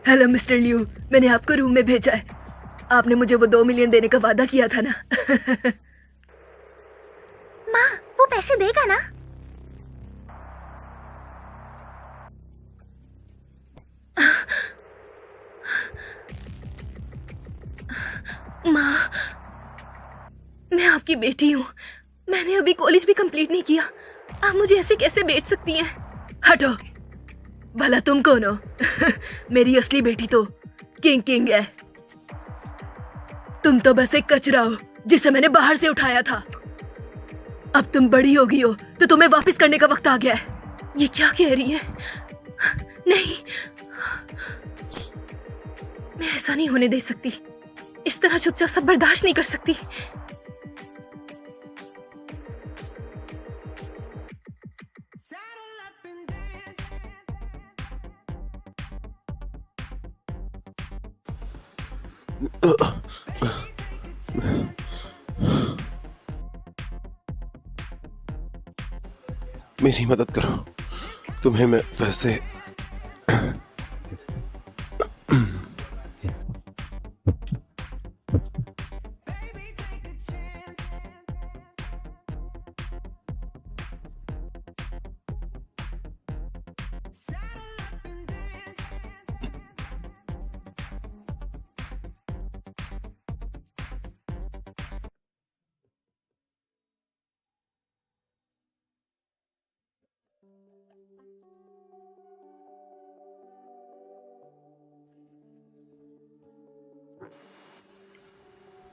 Hello mister Liu, मैंने आपको room में भेजा है। आपने मुझे वो 2 मिलियन देने का वादा किया था ना। माँ, वो पैसे देगा ना? माँ, मैं आपकी बेटी हूँ। मैंने अभी कॉलेज भी कंप्लीट नहीं किया। आप मुझे ऐसे कैसे बेच सकती हैं? हटो। भला तुम कौन हो? मेरी असली बेटी तो किंग है। तुम तो बस एक कचरा हो जिसे मैंने बाहर से उठाया था। अब तुम बड़ी हो गई हो तो तुम्हें वापस करने का वक्त आ गया है। ये क्या कह रही है? नहीं, मैं ऐसा नहीं होने दे सकती। इस तरह चुपचाप सब बर्दाश्त नहीं कर सकती। मेरी मदद करो, तुम्हें मैं पैसे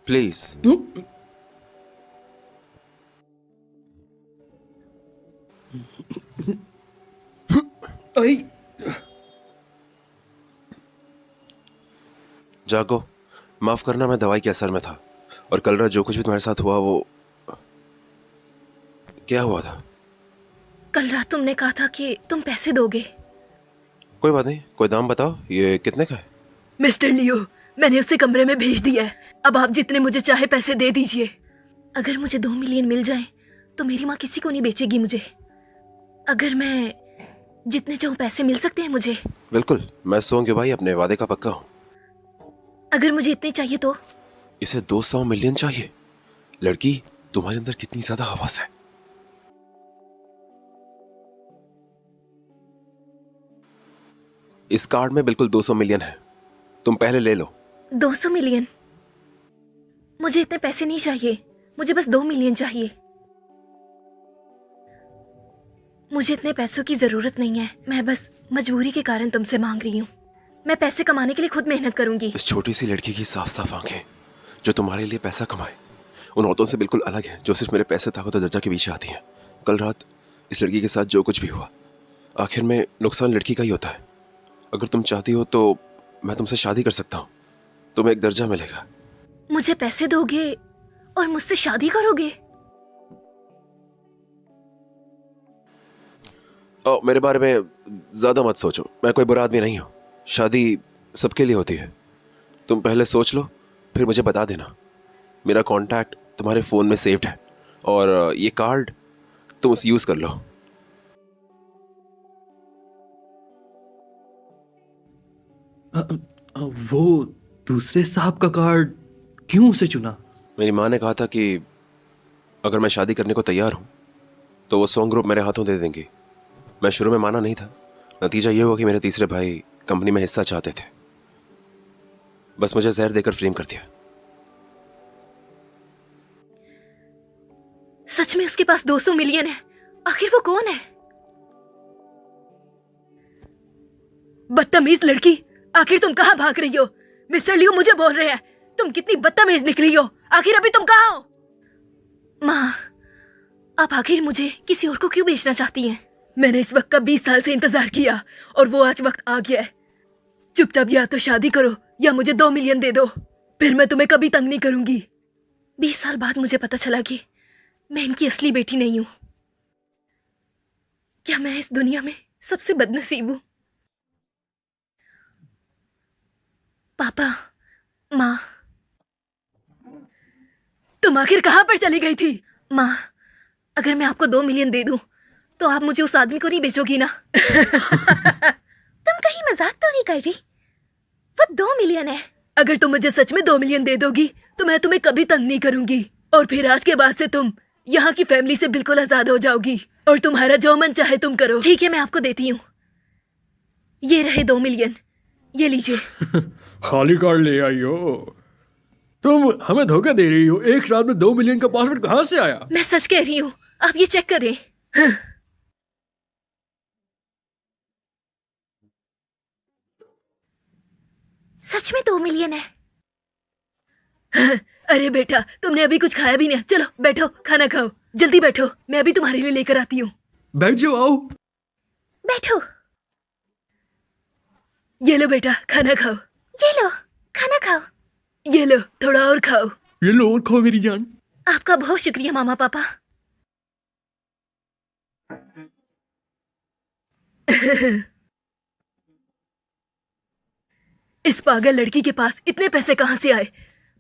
प्लीज। जागो, माफ करना, मैं दवाई के असर में था। और कल रात जो कुछ भी तुम्हारे साथ हुआ वो क्या हुआ था? कल रात तुमने कहा था कि तुम पैसे दोगे। कोई बात नहीं, कोई दाम बताओ, ये कितने का है? मिस्टर लियो, मैंने उसे कमरे में भेज दिया है। अब आप जितने मुझे चाहे पैसे दे दीजिए। अगर मुझे 2 मिलियन मिल जाएं, तो मेरी माँ किसी को नहीं बेचेगी मुझे। अगर मैं जितने चाहूँ पैसे मिल सकते हैं मुझे? बिल्कुल, मैं सोंगे भाई, अपने वादे का पक्का हूँ। अगर मुझे इतने चाहिए तो? इसे 200 मिलियन चाहिए? लड़की, तुम्हारे अंदर कितनी ज्यादा हवस है। इस कार्ड में बिल्कुल 200 मिलियन है, तुम पहले ले लो। 200 मिलियन? मुझे इतने पैसे नहीं चाहिए, मुझे बस 2 मिलियन चाहिए। मुझे इतने पैसों की जरूरत नहीं है, मैं बस मजबूरी के कारण तुमसे मांग रही हूँ। मैं पैसे कमाने के लिए खुद मेहनत करूंगी। इस छोटी सी लड़की की साफ साफ आंखें, जो तुम्हारे लिए पैसा कमाए, उन औरतों से बिल्कुल अलग है जो सिर्फ मेरे पैसे, ताकत और दर्जा के पीछे आती हैं। कल रात इस लड़की के साथ जो कुछ भी हुआ, आखिर में नुकसान लड़की का ही होता है। अगर तुम चाहती हो तो मैं तुमसे शादी कर सकता हूँ, तुम्हें एक दर्जा मिलेगा। मुझे पैसे दोगे और मुझसे शादी करोगे? मेरे बारे में ज्यादा मत सोचो, मैं कोई बुरा आदमी नहीं हूँ। शादी सबके लिए होती है। तुम पहले सोच लो, फिर मुझे बता देना। मेरा कांटेक्ट तुम्हारे फोन में सेव्ड है, और ये कार्ड तुम उसे यूज कर लो। वो दूसरे साहब का कार्ड क्यों उसे चुना? मेरी माँ ने कहा था कि अगर मैं शादी करने को तैयार हूँ तो वो सॉन्ग ग्रुप मेरे हाथों दे देंगी। मैं शुरू में माना नहीं था। नतीजा ये हुआ कि मेरे तीसरे भाई कंपनी में हिस्सा चाहते थे, बस मुझे जहर देकर फ्रेम कर दिया। सच में उसके पास 200 मिलियन है? आखिर वो कौन है? बदतमीज लड़की, आखिर तुम कहाँ भाग रही हो? मिस्टर लियो मुझे बोल रहे हैं, तुम कितनी बदतमीज निकली हो। आखिर अभी तुम कहाँ हो? माँ, आप आखिर मुझे किसी और को क्यों बेचना चाहती हैं? मैंने इस वक्त का 20 साल से इंतजार किया और वो आज वक्त आ गया है। चुपचाप या तो शादी करो या मुझे 2 मिलियन दे दो, फिर मैं तुम्हें कभी तंग नहीं करूंगी। 20 साल बाद मुझे पता चला कि मैं इनकी असली बेटी नहीं हूं। क्या मैं इस दुनिया में सबसे बदनसीब हूं? पापा, माँ, तुम आखिर कहां पर चली गई थी? माँ, अगर मैं आपको 2 मिलियन दे दूं तो आप मुझे उस आदमी को नहीं बेचोगी ना? तुम कहीं मजाक तो नहीं कर रही? वो 2 मिलियन है। अगर तुम मुझे सच में 2 मिलियन दे दोगी तो मैं तुम्हें कभी तंग नहीं करूंगी, और फिर आज के बाद से तुम यहाँ की फैमिली से बिल्कुल आजाद हो जाओगी और तुम्हारा जो मन चाहे तुम करो। ठीक है, मैं आपको देती हूँ। ये रहे 2 मिलियन, ये लीजिए। खाली कार्ड ले आई हो। तुम हमें धोखा दे रही हो। एक रात में 2 मिलियन का पासवर्ड कहाँ से आया? मैं सच कह रही हूँ, आप ये चेक करें। सच में 2 मिलियन है। अरे बेटा, तुमने अभी कुछ खाया भी नहीं। चलो बैठो, खाना खाओ, जल्दी बैठो, मैं अभी तुम्हारे लिए लेकर आती हूँ। बैठ जाओ, आओ। बैठो। ये लो बेटा, खाना खाओ। ये लो, खाना खाओ। ये लो, थोड़ा और खाओ। ये लो और खाओ मेरी जान। आपका बहुत शुक्रिया मामा पापा। इस पागल लड़की के पास इतने पैसे कहाँ से आए?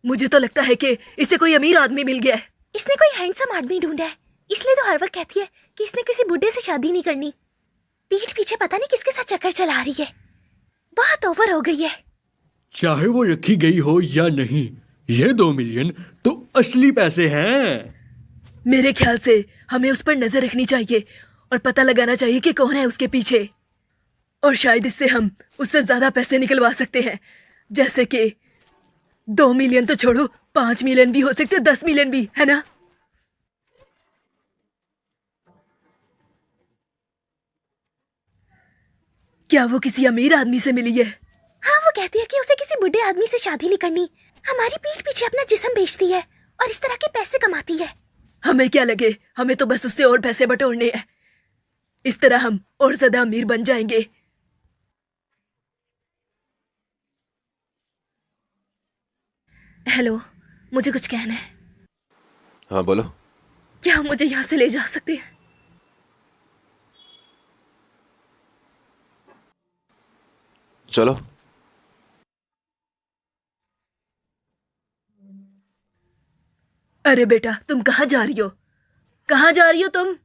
मुझे तो लगता है कि इसे कोई अमीर आदमी मिल गया है। इसने कोई हैंडसम आदमी ढूंढा है, इसलिए तो हर वक्त कहती है कि इसने किसी बुड्ढे से शादी नहीं करनी। पीठ पीछे पता नहीं किसके साथ चक्कर चला रही है। बहुत ओवर हो गई है। चाहे वो रखी गई हो या नहीं, ये 2 मिलियन तो असली पैसे हैं। मेरे ख्याल से हमें उस पर नजर रखनी चाहिए और पता लगाना चाहिए कि कौन है उसके पीछे, और शायद इससे हम उससे ज्यादा पैसे निकलवा सकते हैं। जैसे कि 2 मिलियन तो छोड़ो, 5 मिलियन भी हो सकते, 10 मिलियन भी, है ना? क्या वो किसी अमीर आदमी से मिली है? हाँ, वो कहती है कि उसे किसी बुढ़े आदमी से शादी नहीं करनी। हमारी पीठ पीछे अपना जिस्म बेचती है और इस तरह के पैसे कमाती है। हमें क्या लगे, हमें तो बस उससे और पैसे बटोरने हैं। इस तरह हम और ज्यादा अमीर बन जाएंगे। हेलो, मुझे कुछ कहना है। हाँ बोलो। क्या आप मुझे यहाँ से ले जा सकते हैं? चलो। अरे बेटा, तुम कहाँ जा रही हो? कहाँ जा रही हो तुम?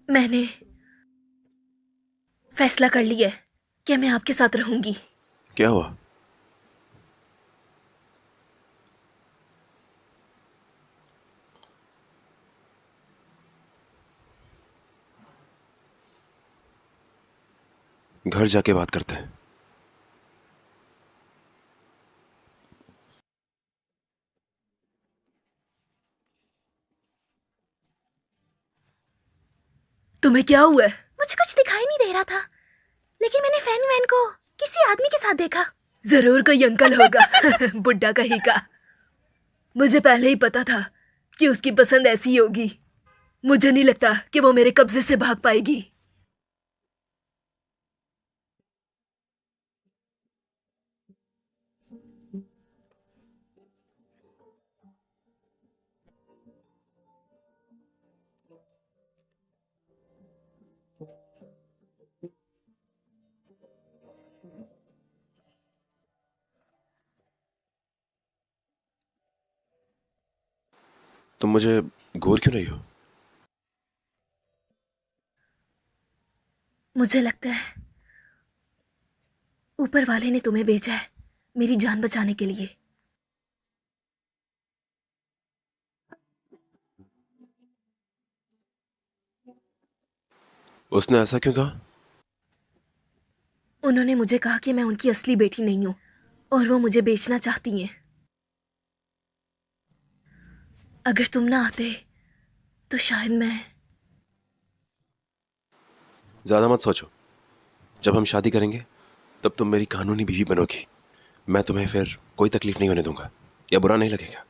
मैंने फैसला कर लिया है कि मैं आपके साथ रहूंगी। क्या हुआ? घर जाके बात करते हैं। तुम्हें क्या हुआ है? मुझे कुछ दिखाई नहीं दे रहा था, लेकिन मैंने फैन वैन को किसी आदमी के साथ देखा। जरूर कोई अंकल होगा। बुड्ढा कहीं का। मुझे पहले ही पता था कि उसकी पसंद ऐसी होगी। मुझे नहीं लगता कि वो मेरे कब्जे से भाग पाएगी। तुम मुझे घूर क्यों नहीं हो? मुझे लगता है ऊपर वाले ने तुम्हें भेजा है मेरी जान बचाने के लिए। उसने ऐसा क्यों कहा? उन्होंने मुझे कहा कि मैं उनकी असली बेटी नहीं हूं और वो मुझे बेचना चाहती हैं। अगर तुम ना आते तो शायद मैं। ज्यादा मत सोचो। जब हम शादी करेंगे तब तुम मेरी कानूनी बीवी बनोगी। मैं तुम्हें फिर कोई तकलीफ नहीं होने दूंगा, या बुरा नहीं लगेगा।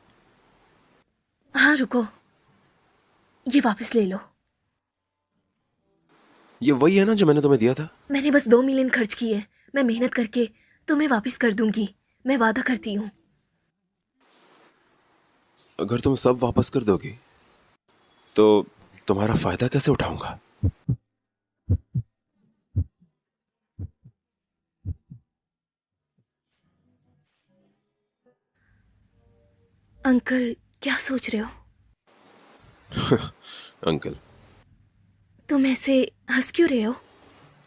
हाँ रुको, ये वापस ले लो। ये वही है ना जो मैंने तुम्हें दिया था? मैंने बस 2 मिलियन खर्च किए। मैं मेहनत करके तुम्हें वापस कर दूंगी, मैं वादा करती हूँ। अगर तुम सब वापस कर दोगी तो तुम्हारा फायदा कैसे उठाऊंगा? अंकल क्या सोच रहे हो? अंकल, तुम ऐसे हंस क्यों रहे हो?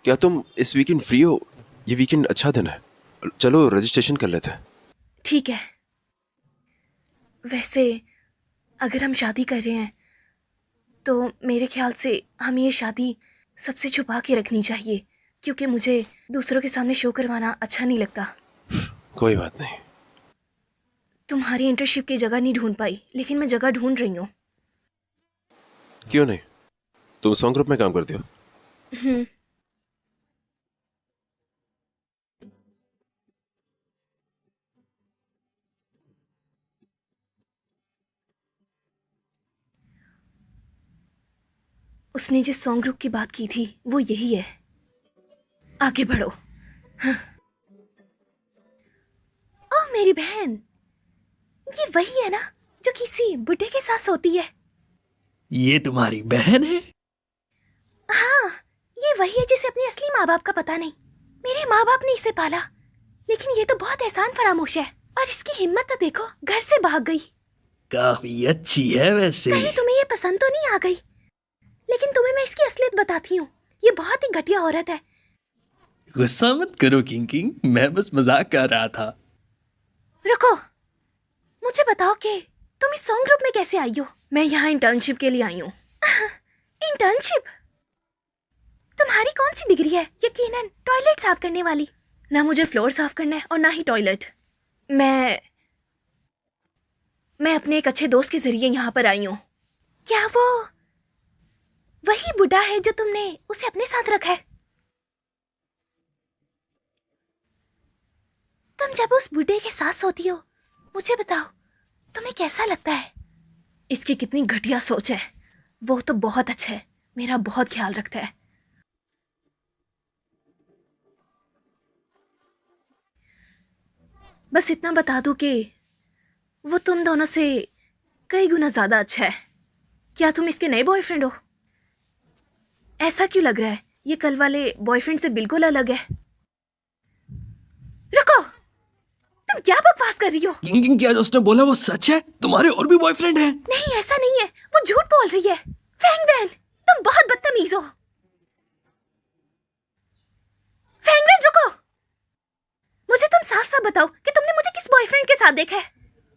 क्या तुम इस वीकेंड फ्री हो? ये वीकेंड अच्छा दिन है, चलो रजिस्ट्रेशन कर लेते हैं। ठीक है। वैसे अगर हम शादी कर रहे हैं तो मेरे ख्याल से हमें ये शादी सबसे छुपा के रखनी चाहिए, क्योंकि मुझे दूसरों के सामने शो करवाना अच्छा नहीं लगता। कोई बात नहीं। तुम्हारी इंटर्नशिप की जगह नहीं ढूंढ पाई, लेकिन मैं जगह ढूंढ रही हूँ। क्यों नहीं? तुम सॉन्ग ग्रुप में काम करती हो? हम्म। उसने जिस सॉन्ग ग्रुप की बात की थी वो यही है। आगे बढ़ो। ओह मेरी बहन, ये वही है ना जो किसी बुड्ढे के साथ सोती है? ये तुम्हारी बहन है? हाँ, ये वही है जिसे अपने असली माँ बाप का पता नहीं। मेरे माँ बाप ने इसे पाला, लेकिन ये तो बहुत एहसान फरामोश है। और इसकी हिम्मत तो देखो, घर से भाग गई। काफी अच्छी है वैसे। कहीं तुम्हें ये पसंद तो नहीं आ गई? लेकिन तुम्हें मैं इसकी असलियत बताती हूँ, ये बहुत ही घटिया औरत है। गुस्सा मत करो किंग किंग, मैं बस मजाक कर रहा था। रुको, मुझे बताओ कि तुम इस सॉन्ग ग्रुप में कैसे आई हो? मैं यहाँ इंटर्नशिप के लिए आई हूँ। इंटर्नशिप? तुम्हारी कौन सी डिग्री है? यकीनन टॉयलेट साफ करने वाली। ना मुझे फ्लोर साफ करना है और ना ही टॉयलेट। मैं अपने एक अच्छे दोस्त के जरिए यहाँ पर आई हूँ। क्या वो वही बुढ़ा है जो तुमने उसे अपने साथ रखा है? तुम जब उस बुढ़े के साथ सोती हो, मुझे बताओ तुम्हें कैसा लगता है? इसकी कितनी घटिया सोच है। वो तो बहुत अच्छा है, मेरा बहुत ख्याल रखता है। बस इतना बता दूं कि वो तुम दोनों से कई गुना ज्यादा अच्छा है। क्या तुम इसके नए बॉयफ्रेंड हो? ऐसा क्यों लग रहा है? ये कल वाले बॉयफ्रेंड से बिल्कुल अलग है। रुको, तुम क्या बकवास कर रही हो? किंग किंग, क्या जो उसने बोला वो सच है? तुम्हारे और भी बॉयफ्रेंड हैं? नहीं, ऐसा नहीं है, वो झूठ बोल रही है। फैंग वैन, तुम बहुत बदतमीज हो। फैंग वैन रुको, मुझे तुम साफ साफ बताओ कि तुमने मुझे किस बॉयफ्रेंड के साथ देखा है?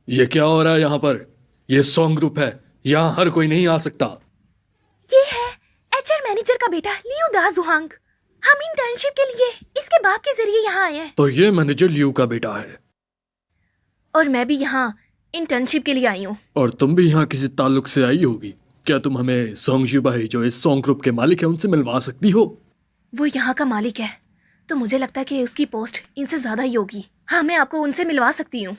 ये क्या हो रहा है यहाँ पर? ये सॉन्ग ग्रुप है, यहाँ हर कोई नहीं आ सकता। ये है एचआर मैनेजर का बेटा लियू दाजुहांग। हम इंटर्नशिप के लिए इसके बाप के जरिए यहाँ आए हैं। तो ये मैनेजर लियू का बेटा है। और मैं भी यहाँ इंटर्नशिप के लिए आई हूँ। और तुम भी यहाँ किसी ताल्लुक से आई होगी। क्या तुम हमें सॉन्ग युबाई जो इस सॉन्ग ग्रुप के मालिक है उनसे मिलवा सकती हो? वो यहाँ का मालिक है, तो मुझे लगता है कि उसकी पोस्ट इनसे ज्यादा ही होगी। हाँ, मैं आपको उनसे मिलवा सकती हूँ।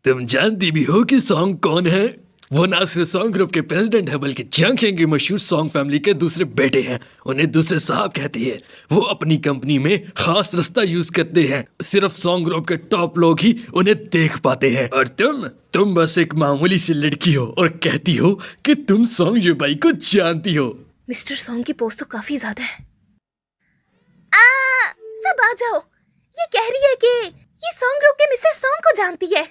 तुम जानती भी हो कि सॉन्ग कौन है? वो ना सिर्फ सॉन्ग ग्रुप के प्रेसिडेंट है बल्कि जंगखेंग की मशहूर सॉन्ग फैमिली के दूसरे बेटे हैं। उन्हें दूसरे साहब कहते हैं। वो अपनी कंपनी में खास रास्ता यूज करते हैं। सिर्फ सॉन्ग ग्रुप के टॉप लोग ही उन्हें देख पाते हैं। और तुम बस एक मामूली सी लड़की हो और कहती हो कि तुम सॉन्ग युबाई को जानती हो। मिस्टर सॉन्ग की पोस्ट तो काफी ज्यादा है। सब आ जाओ। ये कह रही है कि ये सॉन्ग ग्रुप के मिस्टर सॉन्ग को जानती है,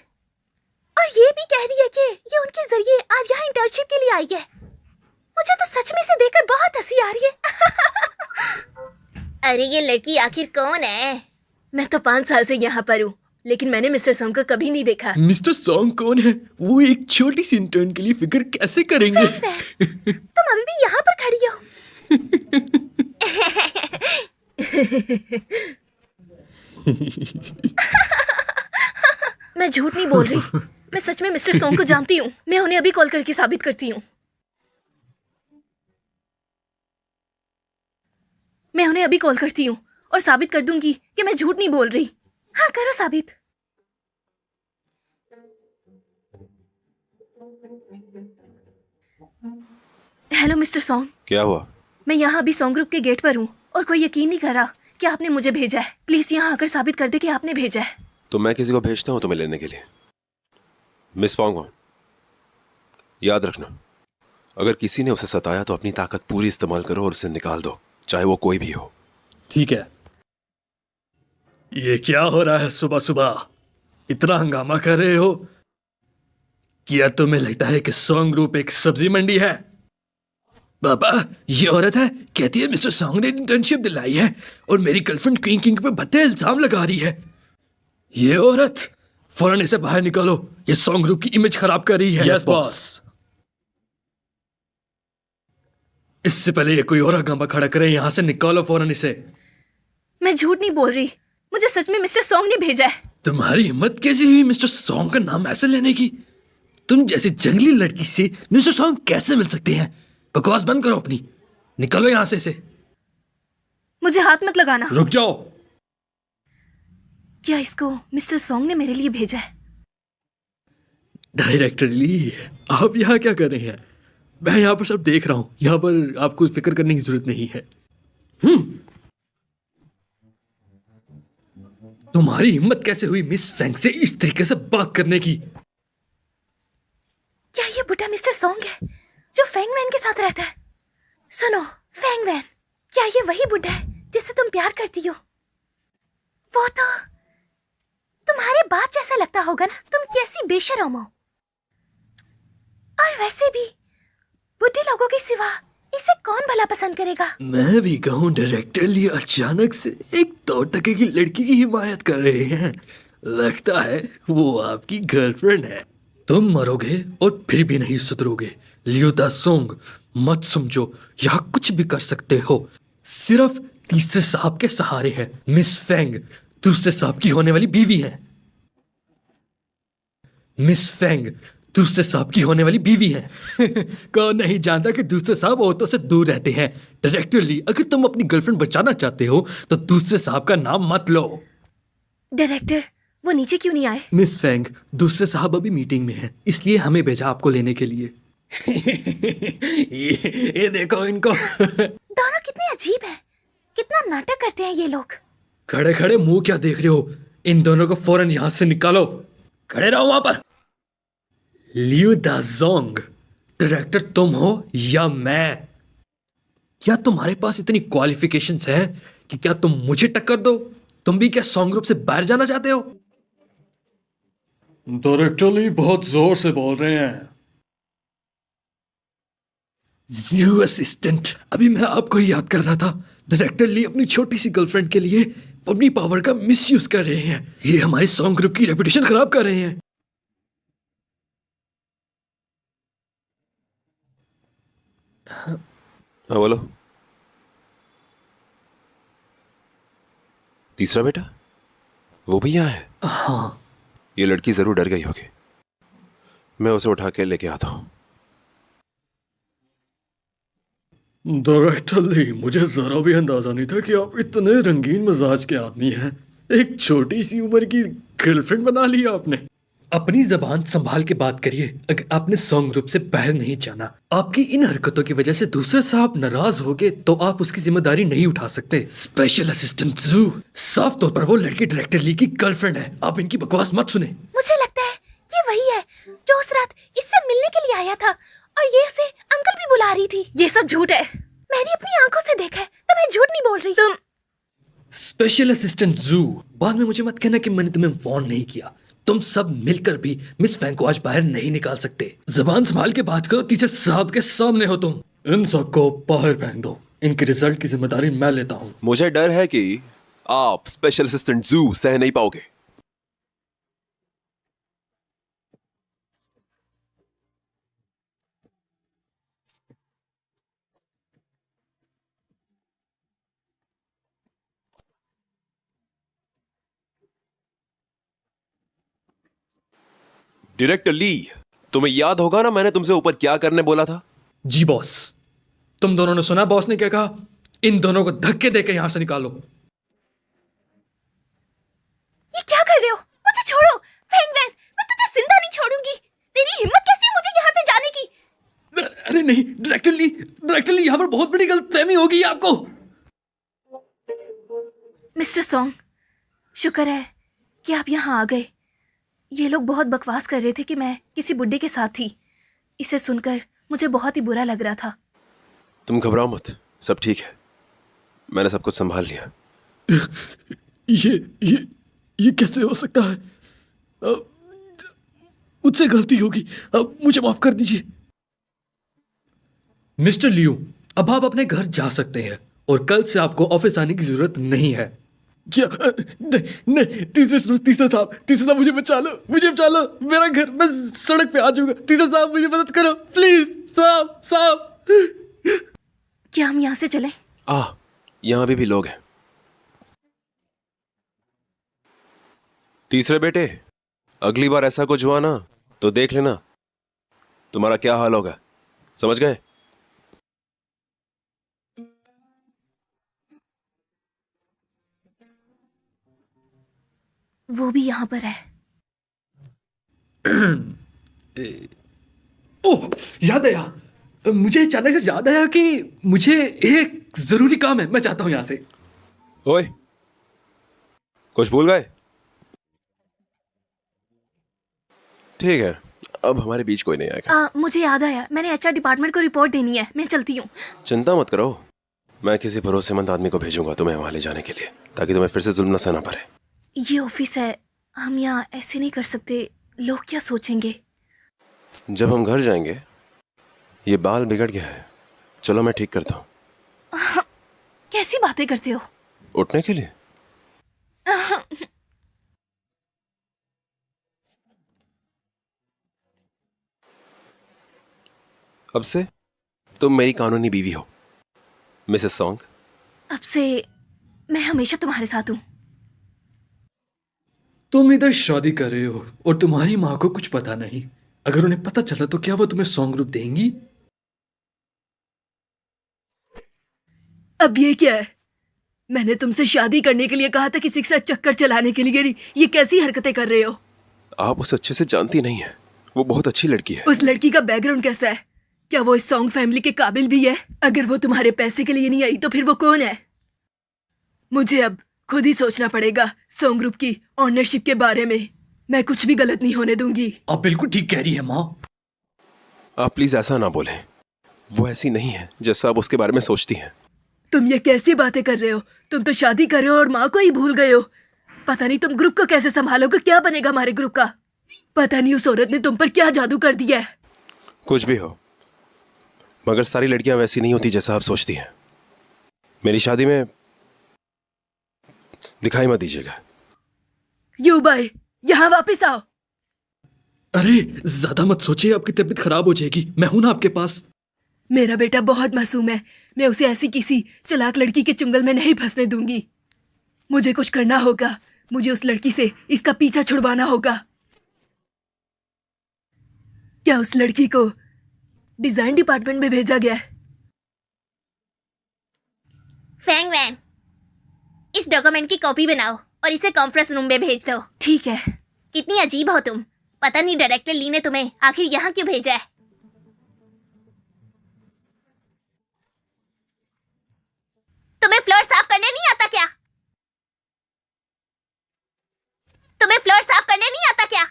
और ये भी कह रही है कि ये उनके जरिए आज यहाँ इंटर्नशिप के लिए आई है। मुझे तो सच में इसे देखकर बहुत हंसी आ रही है। अरे ये लड़की आखिर कौन है? मैं तो 5 साल से यहाँ पर हूँ, लेकिन मैंने मिस्टर सॉन्ग को कभी नहीं देखा। मिस्टर सॉन्ग कौन है? वो एक छोटी सी इंटर्न के लिए फिक्र कैसे करेंगे? तुम अभी भी यहाँ पर खड़ी हो? मैं झूठ नहीं बोल रही, मैं सच में मिस्टर सॉन्ग को जानती हूँ। मैं उन्हें अभी कॉल करके साबित करती हूँ। मैं उन्हें अभी कॉल करती हूँ और साबित कर दूंगी कि मैं झूठ नहीं बोल रही। हाँ, करो साबित। हेलो मिस्टर सॉन्ग, क्या हुआ? मैं यहाँ अभी सॉन्ग ग्रुप के गेट पर हूँ और कोई यकीन नहीं कर रहा कि आपने मुझे भेजा है। प्लीज यहाँ आकर साबित कर दे कि आपने भेजा है। तो मैं किसी को भेजता हूँ तुम्हें लेने के लिए। मिस फॉन्ग, याद रखना, अगर किसी ने उसे सताया तो अपनी ताकत पूरी इस्तेमाल करो और उसे निकाल दो, चाहे वो कोई भी हो। ठीक है। ये क्या हो रहा है सुबह सुबह? इतना हंगामा कर रहे हो? क्या तुम्हें लगता है कि सॉन्ग ग्रुप एक सब्जी मंडी है? बाबा, ये औरत है, कहती है मिस्टर सॉन्ग ने इंटर्नशिप दिलाई है और मेरी गर्लफ्रेंड क्वीन किंग पे भद्दे इल्जाम लगा रही है। ये औरत, फौरन इसे बाहर निकालो, ये सॉन्ग ग्रुप की इमेज खराब कर रही है। Yes boss. इससे पहले ये कोई और हंगामा खड़ा करे, यहां से निकालो फौरन इसे। मैं झूठ नहीं बोल रही, मुझे सच में मिस्टर सॉन्ग ने भेजा है। तुम्हारी हिम्मत कैसी हुई मिस्टर सॉन्ग का नाम ऐसे लेने की? तुम जैसी जंगली लड़की से मिस्टर सॉन्ग कैसे मिल सकते हैं? बकवास बंद करो अपनी, निकलो यहां से इसे। मुझे हाथ मत लगाना। रुक जाओ। क्या इसको मिस्टर सॉन्ग ने मेरे लिए भेजा है? डायरेक्टर ली, आप यहाँ क्या कर रहे हैं? मैं यहाँ पर सब देख रहा हूँ, यहाँ पर आपको फिक्र करने की जरूरत नहीं है। तुम्हारी हिम्मत कैसे हुई मिस फैंग से इस तरीके से बात करने की? क्या ये बुढ़ा मिस्टर सॉन्ग है जो फैंग वैन के साथ रहता है? सुनो फैंग वैन, क्या ये वही बुढ़ा है जिससे तुम प्यार करती हो? वो तो तुम्हारे बात जैसा लगता होगा ना। तुम कैसी बेशरम हो। और वैसे भी बुढ़े लोगों के सिवा इसे कौन भला पसंद करेगा? मैं भी कहूँ डायरेक्टर ली अचानक से एक 2 टके की लड़की की हिमायत कर रहे हैं। लगता है वो आपकी गर्लफ्रेंड है। तुम मरोगे और फिर भी नहीं सुधरोगे। लियो दा सोंग, मत समझो यहाँ कुछ भी कर सकते हो। सिर्फ तीसरे साहब के सहारे है। मिस फैंग दूसरे साहब की होने वाली बीवी है। मिस फैंग दूसरे साहब की होने वाली बीवी है। कौन नहीं जानता कि दूसरे साहब औरतों से दूर रहते हैं। डायरेक्टर ली, अगर तुम अपनी गर्लफ्रेंड बचाना चाहते हो तो दूसरे साहब का नाम मत लो। डायरेक्टर, वो नीचे क्यों नहीं आए? मिस फैंग, दूसरे साहब अभी मीटिंग में हैं, इसलिए हमें भेजा आपको लेने के लिए। ये देखो इनको। दोनों कितने अजीब हैं, कितना नाटक करते हैं ये लोग। खड़े खड़े मुंह क्या देख रहे हो? इन दोनों को फौरन यहां से निकालो। खड़े रहो वहां पर। लियो दा जोंग, डायरेक्टर तुम हो या मैं? क्या तुम्हारे पास इतनी क्वालिफिकेशंस है कि क्या तुम मुझे टक्कर दो? तुम भी क्या सॉन्ग ग्रुप से बाहर जाना चाहते हो? डायरेक्टर ली बहुत जोर से बोल रहे हैं। ज़ीरो असिस्टेंट, अभी मैं आपको ही याद कर रहा था। डायरेक्टर ली अपनी छोटी सी गर्लफ्रेंड के लिए अपनी पावर का मिसयूज कर रहे हैं। ये हमारे सॉन्ग ग्रुप की रेपुटेशन खराब कर रहे हैं। हाँ बोलो। तीसरा बेटा वो भी यहाँ है? हाँ। ये लड़की जरूर डर गई होगी। मैं उसे उठा के लेके आता हूँ। डायरेक्टर ली, मुझे जरा भी अंदाजा नहीं था कि आप इतने रंगीन मिजाज के आदमी हैं। एक छोटी सी उम्र की गर्लफ्रेंड बना ली आपने। अपनी जबान संभाल के बात करिए। अगर आपने सॉन्ग ग्रुप से बाहर नहीं जाना, आपकी इन हरकतों की वजह से दूसरे साहब नाराज हो गए तो आप उसकी जिम्मेदारी नहीं उठा सकते। स्पेशल असिस्टेंट जू, साफ तौर पर वो लड़की डायरेक्टर ली की गर्लफ्रेंड है। आप इनकी बकवास मत सुने। मुझे लगता है ये वही है जो उस रात इससे मिलने के लिए आया था और ये उसे अंकल भी बुला रही थी। ये सब झूठ है। मैंने अपनी आंखों से देखा है, तो मैं झूठ नहीं बोल रही। तुम स्पेशल असिस्टेंट जू, बाद में मुझे मत कहना कि मैंने तुम्हें वार्न नहीं किया। तुम सब मिलकर भी मिस फैंग को आज बाहर नहीं निकाल सकते। जबान संभाल के बात करो, तीसरे साहब के सामने हो तुम। इन सबको बाहर फेंक दो। इनके रिजल्ट की जिम्मेदारी मैं लेता हूँ। मुझे डर है कि आप स्पेशल असिस्टेंट जू सह नहीं पाओगे। डायरेक्टर ली, तुम्हें याद होगा ना मैंने तुमसे ऊपर क्या करने बोला था? जी बॉस। तुम दोनों ने सुना बॉस ने क्या कहा? इन दोनों को धक्के देकर यहां से निकालो। ये क्या कर रहे हो? मुझे छोड़ो फैंग वैन, मैं तुझे जिंदा नहीं छोड़ूंगी। तेरी हिम्मत कैसी है मुझे यहाँ से जाने की? अरे नहीं डायरेक्टर ली, यहाँ पर बहुत बड़ी गलतफहमी हो गई आपको। मिस्टर सॉन्ग, शुक्र है कि आप यहाँ आ गए। ये लोग बहुत बकवास कर रहे थे कि मैं किसी बुड्ढे के साथ थी। इसे सुनकर मुझे बहुत ही बुरा लग रहा था। तुम घबराओ मत, सब ठीक है। मैंने सब कुछ संभाल लिया। ये कैसे हो सकता है? मुझसे गलती होगी, अब मुझे माफ कर दीजिए। मिस्टर लियो, अब आप अपने घर जा सकते हैं और कल से आपको ऑफिस आने की जरूरत नहीं है। क्या? नहीं नहीं, तीसरे साहब मुझे बचा लो, मेरा घर, मैं सड़क पे आ जाऊंगा। तीसरे साहब मुझे मदद करो प्लीज, साहब। क्या हम यहाँ से चलें? यहाँ अभी भी लोग हैं। तीसरे बेटे, अगली बार ऐसा कुछ हुआ ना तो देख लेना तुम्हारा क्या हाल होगा, समझ गए? वो भी यहाँ पर है। ओह, याद आया, मुझे अचानक से याद आया कि मुझे एक जरूरी काम है, मैं चाहता हूं यहां से। ओए, कुछ भूल गए? ठीक है, अब हमारे बीच कोई नहीं आएगा। मुझे याद आया, मैंने एचआर डिपार्टमेंट को रिपोर्ट देनी है, मैं चलती हूँ। चिंता मत करो, मैं किसी भरोसेमंद आदमी को भेजूंगा तुम्हें वहां ले जाने के लिए, ताकि तुम्हें फिर से जुल्म न सहना पड़े। ये ऑफिस है, हम यहाँ ऐसे नहीं कर सकते, लोग क्या सोचेंगे? जब हम घर जाएंगे, ये बाल बिगड़ गया है, चलो मैं ठीक करता हूँ। कैसी बातें करते हो? उठने के लिए? अब से तुम मेरी कानूनी बीवी हो, मिसेस सॉन्ग। अब से मैं हमेशा तुम्हारे साथ हूँ। तुम इधर शादी कर रहे हो और तुम्हारी माँ को कुछ पता नहीं। अगर उन्हें पता चला तो क्या वो तुम्हें सॉन्ग ग्रुप देंगी? अब ये क्या है? मैंने तुमसे शादी करने के लिए कहा था, किसी के साथ चक्कर चलाने के लिए ये कैसी हरकतें कर रहे हो? आप उसे अच्छे से जानती नहीं है, वो बहुत अच्छी लड़की है। उस लड़की का बैकग्राउंड कैसा है? क्या वो इस सॉन्ग फैमिली के काबिल भी है? अगर वो तुम्हारे पैसे के लिए नहीं आई तो फिर वो कौन है? मुझे अब खुद ही सोचना पड़ेगा सॉन्ग ग्रुप की ऑनरशिप के बारे में। मैं कुछ भी गलत नहीं होने दूंगी। आप बिल्कुल ठीक कह रही है माँ। आप प्लीज ऐसा ना बोलें, वो ऐसी नहीं है जैसा आप उसके बारे में सोचती हैं। तुम ये कैसी बातें कर रहे हो? तुम तो शादी कर रहे हो और माँ को ही भूल गए हो। पता नहीं तुम ग्रुप को कैसे संभालोगे, क्या बनेगा हमारे ग्रुप का? पता नहीं उस औरत ने तुम पर क्या जादू कर दिया है। कुछ भी हो, मगर सारी लड़कियां वैसी नहीं होती जैसा आप सोचती हैं। मेरी शादी में दिखाई मत दीजिएगा। यू बाय, यहाँ वापस आओ। अरे ज्यादा मत सोचिए, आपकी तबीयत खराब हो जाएगी। मैं हूं ना आपके पास। मेरा बेटा बहुत मासूम है, मैं उसे ऐसी किसी चालाक लड़की के चुंगल में नहीं फंसने दूंगी। मुझे कुछ करना होगा, मुझे उस लड़की से इसका पीछा छुड़वाना होगा। क्या उस लड़की को डिजाइन डिपार्टमेंट में भेजा गया है? फैंग वैन, इस डॉक्यूमेंट की कॉपी बनाओ और इसे कॉन्फ्रेंस रूम में भेज दो। ठीक है। कितनी अजीब हो तुम। पता नहीं डायरेक्टर ली ने तुम्हें आखिर यहाँ क्यों भेजा है। तुम्हें फ्लोर साफ करने नहीं आता क्या? तुम्हें फ्लोर साफ करने नहीं आता क्या?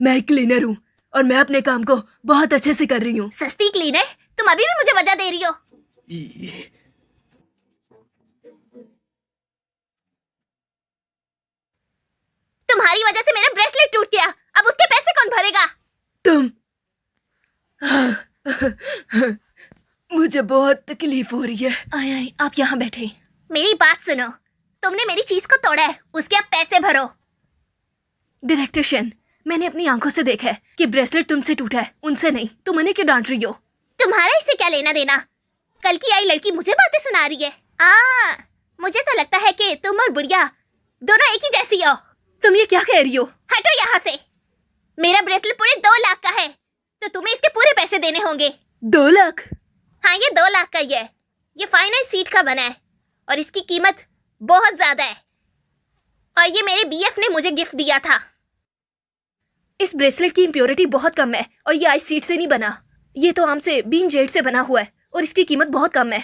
मैं क्लीनर हूँ और मैं अपने काम को बहुत अच्छे से कर रही हूँ। सस्ती क्लीनर, तुम अभी भी मुझे वजह दे रही हो। तुम्हारी वजह से मेरा ब्रेसलेट टूट गया, अब उसके पैसे कौन भरेगा? तुम मुझे बहुत तकलीफ हो रही है। आए आप यहाँ बैठे। मेरी बात सुनो, तुमने मेरी चीज को तोड़ा है, उसके अब पैसे भरो। डायरेक्टर शेन, मैंने अपनी आंखों से देखा है कि ब्रेसलेट तुमसे टूटा है, उनसे नहीं। तुम उन्हें क्यों डांट रही हो? तुम्हारा इससे क्या लेना देना? कल की आई लड़की मुझे बातें सुना रही है। मुझे तो लगता है कि तुम और बुढ़िया दोनों एक ही जैसी हो। तुम ये क्या कह रही हो? हटो यहाँ से। मेरा ब्रेसलेट पूरे 2 लाख का है, तो तुम्हें इसके पूरे पैसे देने होंगे। 2 लाख? हाँ, ये 2 लाख का ही है। ये फाइनल सीट का बना है और इसकी कीमत बहुत ज्यादा है, और ये मेरे बीएफ ने मुझे गिफ्ट दिया था। इस ब्रेसलेट की इम्प्योरिटी बहुत कम है और ये आइस सीड से नहीं बना। ये तो आम से बीन जेड से बना हुआ है और इसकी कीमत बहुत कम है।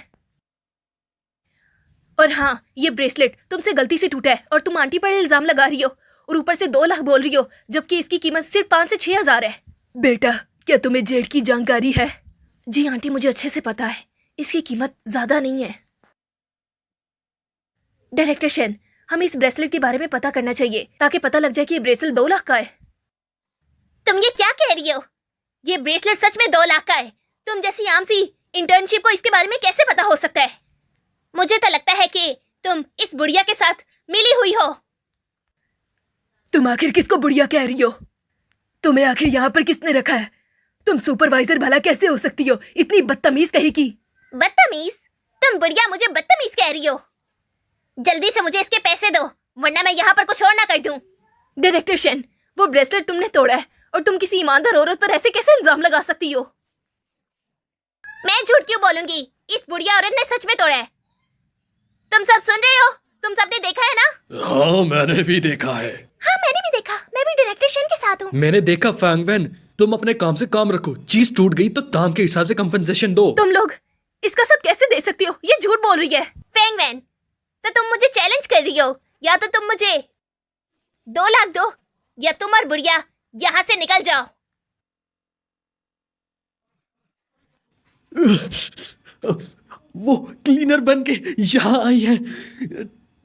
और हाँ, ये ब्रेसलेट तुमसे गलती से टूटा है और तुम आंटी पर इल्जाम लगा रही हो। और ऊपर से 2 लाख बोल रही हो, जबकि इसकी कीमत सिर्फ 5 से 6 हजार है। बेटा, क्या तुम्हें जेड की जानकारी है? जी आंटी, मुझे अच्छे से पता है, इसकी कीमत ज्यादा नहीं है। डायरेक्टर शेन, हमें इस ब्रेसलेट के बारे में पता करना चाहिए ताकि पता लग जाए कि ये ब्रेसलेट 2 लाख का है। तुम ये क्या कह रही हो? ये ब्रेसलेट सच में 2 लाख का है। तुम जैसी आम सी इंटर्नशिप को इसके बारे में कैसे पता हो सकता है? मुझे तो लगता है कि तुम इस बुढ़िया के साथ मिली हुई हो। तुम आखिर किसको बुढ़िया कह रही हो? तुम्हें आखिर यहाँ पर किसने रखा है? तुम सुपरवाइजर भला कैसे हो सकती हो? इतनी बदतमीज कही की। बदतमीज? तुम बुढ़िया मुझे बदतमीज कह रही हो? जल्दी से मुझे इसके पैसे दो, वरना मैं यहाँ पर कुछ और ना कर दूं। डायरेक्टर शेन, वो ब्रेसलेट तुमने तोड़ा है और तुम किसी ईमानदार औरत पर ऐसे कैसे इल्जाम लगा सकती हो? मैं झूठ क्यों बोलूंगी? इस बुढ़िया औरत ने सच में तोड़ा है। तुम सब सुन रहे हो? तुम सबने देखा है ना? हाँ, मैंने भी देखा है। हाँ, मैंने भी देखा। मैं भी डायरेक्टर शेन के साथ हूँ। मैंने देखा। फैंग वैन, तुम अपने काम से काम रखो। चीज टूट गई तो दाम के हिसाब से कंपनसेशन दो। तुम लोग इसका साथ कैसे दे सकती हो? ये झूठ बोल रही है। फेंग वैन, तो तुम मुझे चैलेंज कर रही हो? या तो तुम मुझे 2 लाख दो या तुम और बुढ़िया यहाँ से निकल जाओ। वो क्लीनर बन के यहाँ आई है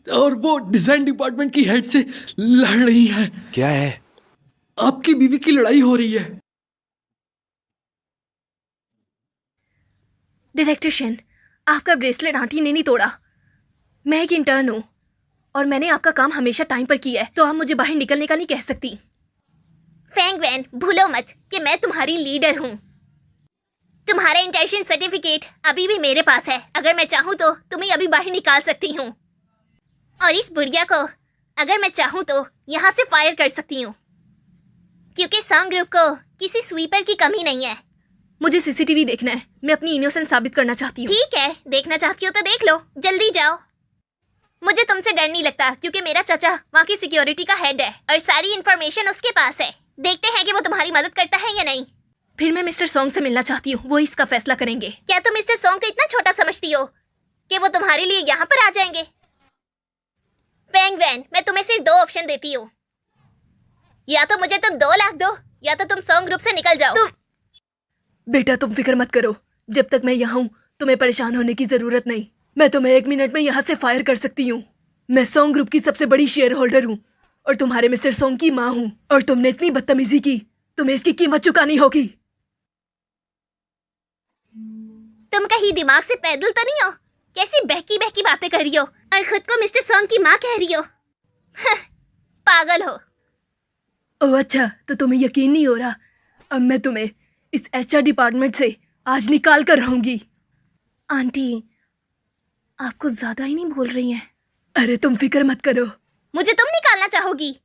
और वो डिजाइन डिपार्टमेंट की हेड से लड़ रही है। क्या है? आपकी बीवी की लड़ाई हो रही है। डायरेक्टर शेन, आपका ब्रेसलेट आंटी ने नहीं तोड़ा। मैं एक इंटर्न हूँ और मैंने आपका काम हमेशा टाइम पर किया है, तो आप मुझे बाहर निकलने का नहीं कह सकती। फेंग वैन, भूलो मत कि मैं तुम्हारी लीडर हूँ। तुम्हारा इंटर्नशिप सर्टिफिकेट अभी भी मेरे पास है। अगर मैं चाहूँ तो तुम्हें अभी बाहर निकाल सकती हूँ, और इस बुढ़िया को अगर मैं चाहूँ तो यहाँ से फायर कर सकती हूँ, क्योंकि सॉन्ग ग्रुप को किसी स्वीपर की कमी नहीं है। मुझे सीसीटीवी देखना है। मैं अपनी इनोसेंस साबित करना चाहती हूँ। ठीक है, देखना चाहती हो तो देख लो। जल्दी जाओ। मुझे तुमसे डर नहीं लगता, क्योंकि मेरा चाचा वहाँ की सिक्योरिटी का हेड है और सारी इन्फॉर्मेशन उसके पास है। देखते हैं कि वो तुम्हारी मदद करता है या नहीं। फिर मैं मिस्टर सॉन्ग से मिलना चाहती हूँ, वो इसका फैसला करेंगे। क्या तुम मिस्टर सॉन्ग को इतना छोटा समझती हो कि वो तुम्हारे लिए यहाँ पर आ जाएंगे? फेंग वैन, मैं तुम्हें सिर्फ 2 ऑप्शन देती हूँ। या तो मुझे तुम 2 लाख दो या तो तुम सॉन्ग ग्रुप से निकल जाओ। बेटा, तुम फिक्र मत करो। जब तक मैं यहाँ हूँ तुम्हें परेशान होने की जरूरत नहीं। मैं तुम्हें 1 मिनट में यहाँ से फायर कर सकती हूँ। मैं सॉन्ग ग्रुप की सबसे बड़ी शेयर होल्डर हूँ और तुम्हारे मिस्टर सॉन्ग की माँ हूँ, और तुमने इतनी बदतमीजी की, तुम्हें इसकी कीमत चुकानी होगी। तुम कहीं दिमाग से पैदल तो नहीं हो? कैसी बहकी बहकी बातें कर रही हो और खुद को मिस्टर सॉन्ग की माँ कह रही हो? पागल हो। ओह अच्छा, तो तुम्हें यकीन नहीं हो रहा? अब मैं तुम्हें इस एचआर डिपार्टमेंट से आज निकाल कर रहूंगी। आंटी, आप कुछ ज्यादा ही नहीं बोल रही हैं। अरे तुम फिक्र मत करो। मुझे तुम निकालना चाहोगी?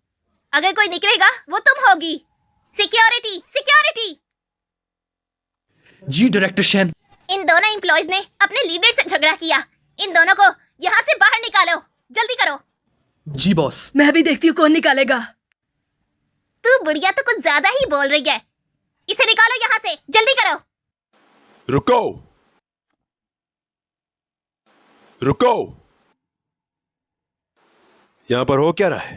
अगर कोई निकलेगा वो तुम होगी। Security, security. जी डायरेक्टर शेन। इन दोनों एम्प्लॉयज ने अपने लीडर से झगड़ा किया। इन दोनों को यहाँ से बाहर निकालो, जल्दी करो। जी बॉस। मैं भी देखती हूँ कौन निकालेगा। तू बुढ़िया तो कुछ ज्यादा ही बोल रही है। इसे निकालो यहाँ से, जल्दी करो। रुको, रुको। यहाँ पर हो क्या रहा है?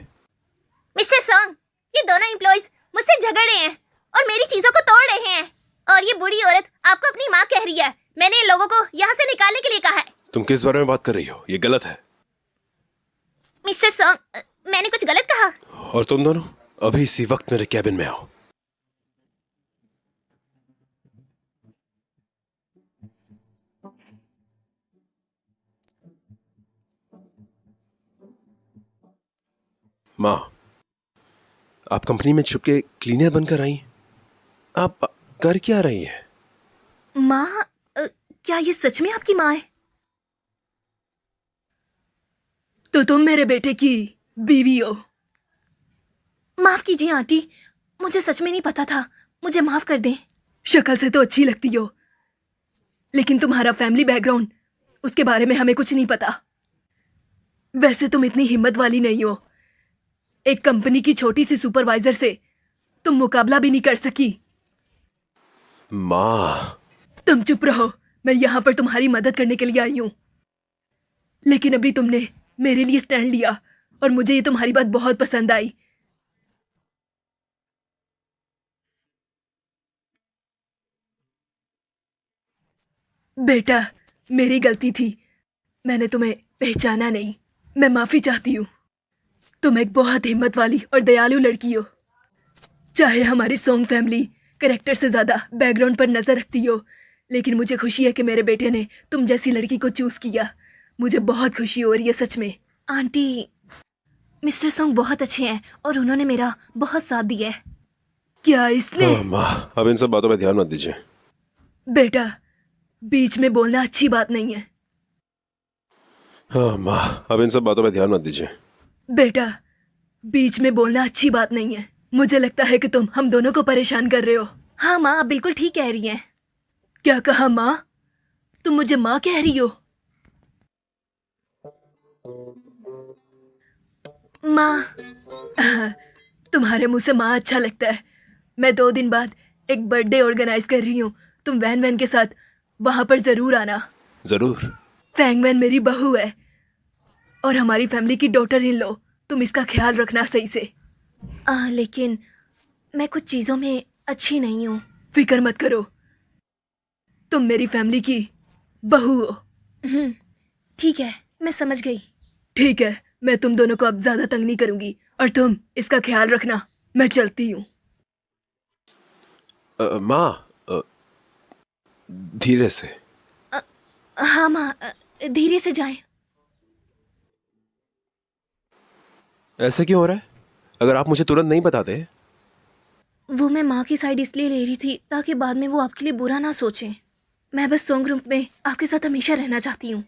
मिस्टर सॉन्ग, ये दोनों एम्प्लॉयज मुझसे झगड़ रहे हैं और मेरी चीजों को तोड़ रहे हैं, और ये बूढ़ी औरत आपको अपनी माँ कह रही है। मैंने इन लोगों को यहाँ से निकालने के लिए कहा है। तुम किस बारे में बात कर रही हो? ये गलत है। मिस्टर सॉन्ग, मैंने कुछ गलत कहा? और तुम दोनों अभी इसी वक्त मेरे कैबिन में आओ। माँ, आप कंपनी में छुप के क्लीनर बनकर आई। आप कर क्या रही हैं? माँ, क्या ये सच में आपकी माँ है? तो तुम मेरे बेटे की बीवी हो। माफ कीजिए आंटी, मुझे सच में नहीं पता था। मुझे माफ कर दें। शक्ल से तो अच्छी लगती हो, लेकिन तुम्हारा फैमिली बैकग्राउंड, उसके बारे में हमें कुछ नहीं पता। वैसे तुम इतनी हिम्मत वाली नहीं हो। एक कंपनी की छोटी सी सुपरवाइजर से तुम मुकाबला भी नहीं कर सकी। माँ, तुम चुप रहो। मैं यहाँ पर तुम्हारी मदद करने के लिए आई हूँ, लेकिन अभी तुमने मेरे लिए स्टैंड लिया और मुझे ये तुम्हारी बात बहुत पसंद आई। बेटा, मेरी गलती थी। मैंने तुम्हें पहचाना नहीं। मैं माफी चाहती हूँ। तुम एक बहुत हिम्मत वाली और दयालु लड़की हो। चाहे हमारी सॉन्ग फैमिली कैरेक्टर से ज्यादा बैकग्राउंड पर नजर रखती हो, लेकिन मुझे खुशी है कि मेरे बेटे ने तुम जैसी लड़की को चूज किया। मुझे बहुत खुशी हो रही है सच में। आंटी, मिस्टर सॉन्ग बहुत अच्छे हैं और उन्होंने मेरा बहुत साथ दिया है। क्या इसने? हाँ माँ, अब इन सब बातों में ध्यान मत दीजिए। बेटा, बीच में बोलना अच्छी बात नहीं है। हाँ माँ, अब इन सब बातों में ध्यान मत दीजिए। बेटा, बीच में बोलना अच्छी बात नहीं है। मुझे लगता है कि तुम हम दोनों को परेशान कर रहे हो। हाँ माँ, आप बिल्कुल ठीक कह रही हैं। क्या कहा माँ? तुम मुझे माँ कह रही हो? माँ, तुम्हारे मुंह से माँ अच्छा लगता है। मैं 2 दिन बाद एक बर्थडे ऑर्गेनाइज कर रही हूँ। तुम वैन वैन के साथ वहां पर जरूर आना। जरूर। फैंग वैन मेरी बहू है और हमारी फैमिली की डॉटर इन लो। तुम इसका ख्याल रखना सही से। लेकिन मैं कुछ चीज़ों में अच्छी नहीं हूँ। फिक्र मत करो, तुम मेरी फैमिली की बहू हो। ठीक है, मैं समझ गई। ठीक है, मैं तुम दोनों को अब ज्यादा तंग नहीं करूंगी और तुम इसका ख्याल रखना। मैं चलती हूँ। माँ, धीरे से। हाँ माँ, धीरे से जाएं। ऐसे क्यों हो रहा है? अगर आप मुझे तुरंत नहीं बताते। वो मैं माँ की साइड इसलिए ले रही थी ताकि बाद में वो आपके लिए बुरा ना सोचें। मैं बस सॉन्ग रूम में आपके साथ हमेशा रहना चाहती हूँ।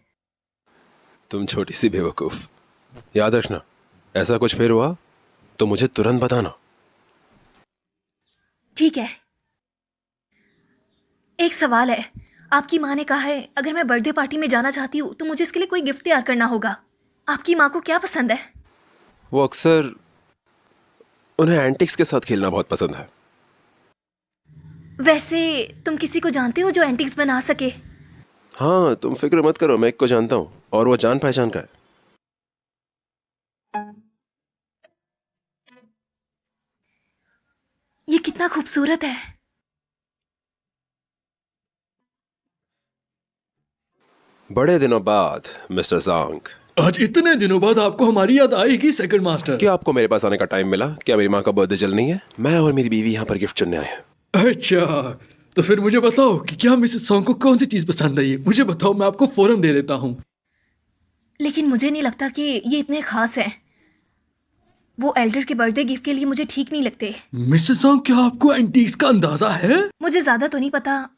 तुम छोटी सी बेवकूफ। याद रखना, ऐसा कुछ फिर हुआ तो मुझे तुरंत बताना। ठीक है। एक सवाल है। आपकी माँ ने कहा है अगर मैं बर्थडे पार्टी में जाना चाहती हूँ तो मुझे इसके लिए कोई गिफ्ट तैयार करना होगा। आपकी माँ को क्या पसंद है? वो अक्सर उन्हें एंटिक्स के साथ खेलना बहुत पसंद है। वैसे तुम किसी को जानते हो जो एंटिक्स बना सके? हाँ, तुम फिक्र मत करो, मैं एक को जानता हूँ और वो जान पहचान का है। ये कितना खूबसूरत है। बड़े दिनों बाद मिस्टर सांग। आज इतने दिनों बाद आपको हमारी याद आएगी सेकंड मास्टर। क्या आपको मेरे पास आने का टाइम मिला? क्या मेरी माँ का बर्थडे जल्द नहीं है? मैं और मेरी बीवी यहाँ पर गिफ्ट चुनने आए हैं। अच्छा, तो फिर मुझे बताओ कि क्या मिसेस सॉन्ग को कौन सी चीज पसंद आई है। मुझे बताओ, मैं आपको फौरन दे देता हूँ। लेकिन मुझे नहीं लगता कि ये इतने खास हैं। वो एल्डर के बर्थडे गिफ्ट के लिए मुझे ठीक नहीं लगते। मिसेस सॉन्ग, क्या आपको एंटीक्स का अंदाजा है? मुझे ज्यादा तो नहीं पता,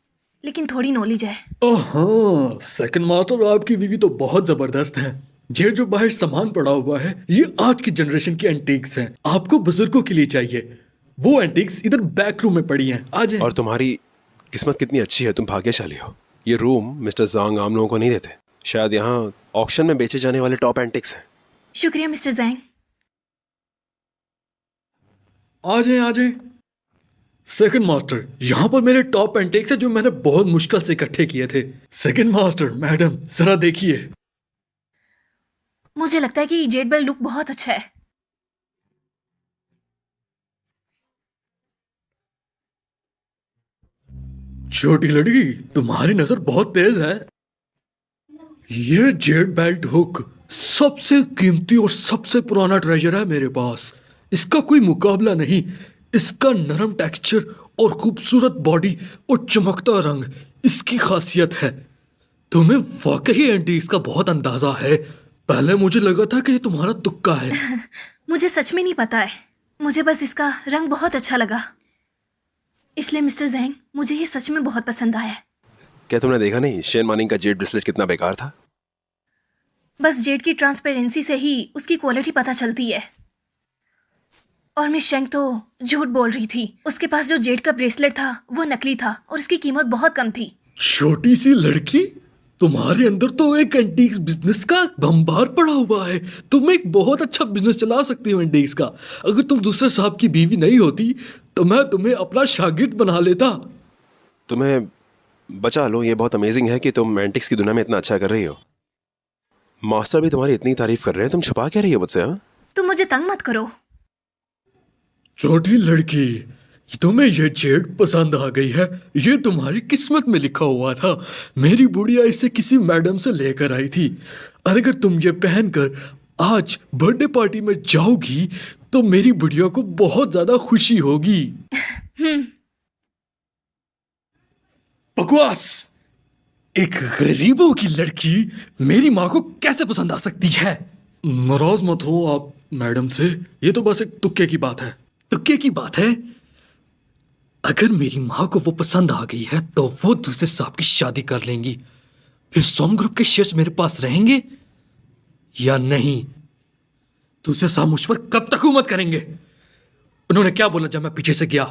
लेकिन थोड़ी नॉलेज है। हाँ, सेकंड मास्टर, आपकी बीवी तो बहुत जबरदस्त है। ये जो बाहर सामान पड़ा हुआ है ये आज की जनरेशन की एंटीक्स हैं। आपको बुजुर्गों के लिए चाहिए। वो एंटीक्स इधर बैक रूम में पड़ी हैं। आ जाए। और तुम्हारी किस्मत कितनी अच्छी है, तुम भाग्यशाली हो। ये रूम मिस्टर सांग आम लोगों को नहीं देते। शायद यहाँ ऑक्शन में बेचे जाने वाले टॉप एंटिक्स हैं। शुक्रिया मिस्टर जैंग। आ जाए। सेकंड मास्टर, यहाँ पर मेरे टॉप एंटीक्स हैं जो मैंने बहुत मुश्किल से इकट्ठे किए थे। सेकंड मास्टर, मैडम जरा देखिए। मुझे लगता है कि जेड बेल लुक बहुत अच्छा है। छोटी लड़की, तुम्हारी नजर बहुत तेज है। ये जेड बेल्ट हुक सबसे कीमती और सबसे पुराना ट्रेजर है मेरे पास। इसका कोई मुकाबला नहीं। इसका नरम टेक्सचर और खूबसूरत बॉडी और चमकता रंग इसकी खासियत है। तुम्हें वाकई एंटीक्स का बहुत अंदाजा है। पहले मुझे लगा था कि ये तुम्हारा तुक्का है। मुझे सच में नहीं पता है। मुझे बस इसका रंग बहुत अच्छा लगा, इसलिए मिस्टर जैंग मुझे ये सच में बहुत पसंद आया। क्या तुमने देखा नहीं शेन मानिंग का जेड ब्रेसलेट कितना बेकार था? बस जेड की ट्रांसपेरेंसी से ही उसकी क्वालिटी पता चलती है। और मिस शेंग तो झूठ बोल रही थी। उसके पास जो जेड का ब्रेसलेट था वो नकली था और उसकी कीमत बहुत कम थी। छोटी सी लड़की, तुम्हारे अंदर तो एक एंटीक्स बिजनेस का भंबार पड़ा हुआ है। तुम एक बहुत अच्छा बिजनेस चला सकती हो एंटीक्स का। अगर तुम दूसरे साहब की बीवी नहीं होती तो मैं तुम्हें अपना शागिर्द बना लेता। तुम्हें बचा लो, ये बहुत अमेजिंग है कि तुम एंटिक्स की दुनिया में इतना अच्छा कर रही हो। मास्टर भी तुम्हारी इतनी तारीफ कर रहे हैं, तुम छुपा क्या रही हो मुझसे? हाँ, तुम मुझे तंग मत करो। छोटी लड़की, तुम्हें ये जेड पसंद आ गई है, ये तुम्हारी किस्मत में लिखा हुआ था। मेरी बुढ़िया इसे किसी मैडम से लेकर आई थी, और अगर तुम ये पहनकर आज बर्थडे पार्टी में जाओगी तो मेरी बुढ़िया को बहुत ज्यादा खुशी होगी। बकवास! एक गरीबों की लड़की मेरी माँ को कैसे पसंद आ सकती है? नाराज मत हो आप मैडम से, ये तो बस एक तुक्के की बात है। तुक्के की बात है? अगर मेरी माँ को वो पसंद आ गई है तो वो दूसरे साहब की शादी कर लेंगी, फिर सोम ग्रुप के शेयर्स मेरे पास रहेंगे या नहीं? दूसरे साहब मुझ पर कब तक हुकूमत करेंगे? उन्होंने क्या बोला जब मैं पीछे से गया?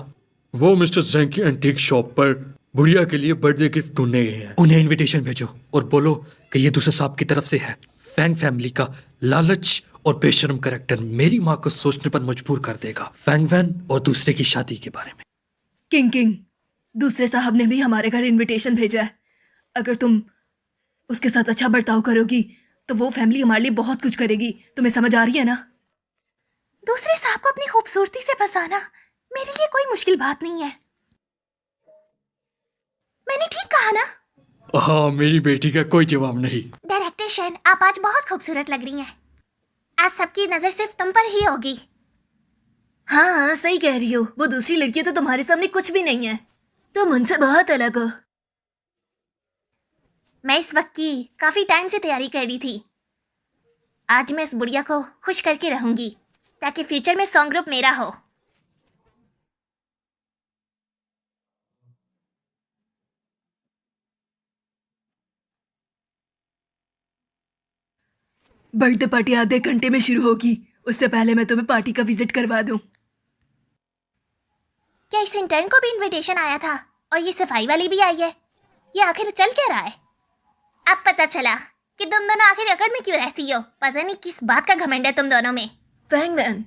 वो मिस्टर जैंग की एंटीक शॉप पर बुढ़िया के लिए बर्थडे गिफ्ट ढूंढने गए हैं। उन्हें इनविटेशन भेजो और बोलो कि ये दूसरे साहब की तरफ से है। फैंग फैमिली का लालच और बेशर्म करैक्टर मेरी माँ को सोचने पर मजबूर कर देगा फैंग वैन और दूसरे की शादी के बारे में। किंग, दूसरे साहब ने भी हमारे घर इनविटेशन भेजा है। अगर तुम उसके साथ अच्छा बर्ताव करोगी तो वो फैमिली हमारे लिए बहुत कुछ करेगी। तुम्हें समझ आ रही है ना? दूसरे साहब को अपनी खूबसूरती से फंसाना मेरे लिए कोई मुश्किल बात नहीं है। मैंने ठीक कहा ना? हाँ, मेरी बेटी का कोई जवाब नहीं। डायरेक्टर शेन, आप आज बहुत खूबसूरत लग रही हैं। आज सबकी नजर सिर्फ तुम पर ही होगी। हाँ, सही कह रही हो। वो दूसरी लड़की तो तुम्हारे सामने कुछ भी नहीं है। तुम उनसे बहुत अलग हो। मैं इस वक्त की काफी टाइम से तैयारी कर रही थी। आज मैं इस बुढ़िया को खुश करके रहूंगी ताकि फ्यूचर में सॉन्ग ग्रुप मेरा हो। बर्थडे पार्टी आधे घंटे में शुरू होगी। उससे पहले मैं तुम्हें पार्टी का विजिट करवा दूं। क्या इस इंटर्न को भी इनविटेशन आया था और ये सफाई वाली भी आई है? ये आखिर चल क्या रहा है? अब पता चला कि तुम दोनों आखिर अकड़ में क्यों रहती हो। पता नहीं किस बात का घमंड है तुम दोनों में। फैंग वैन,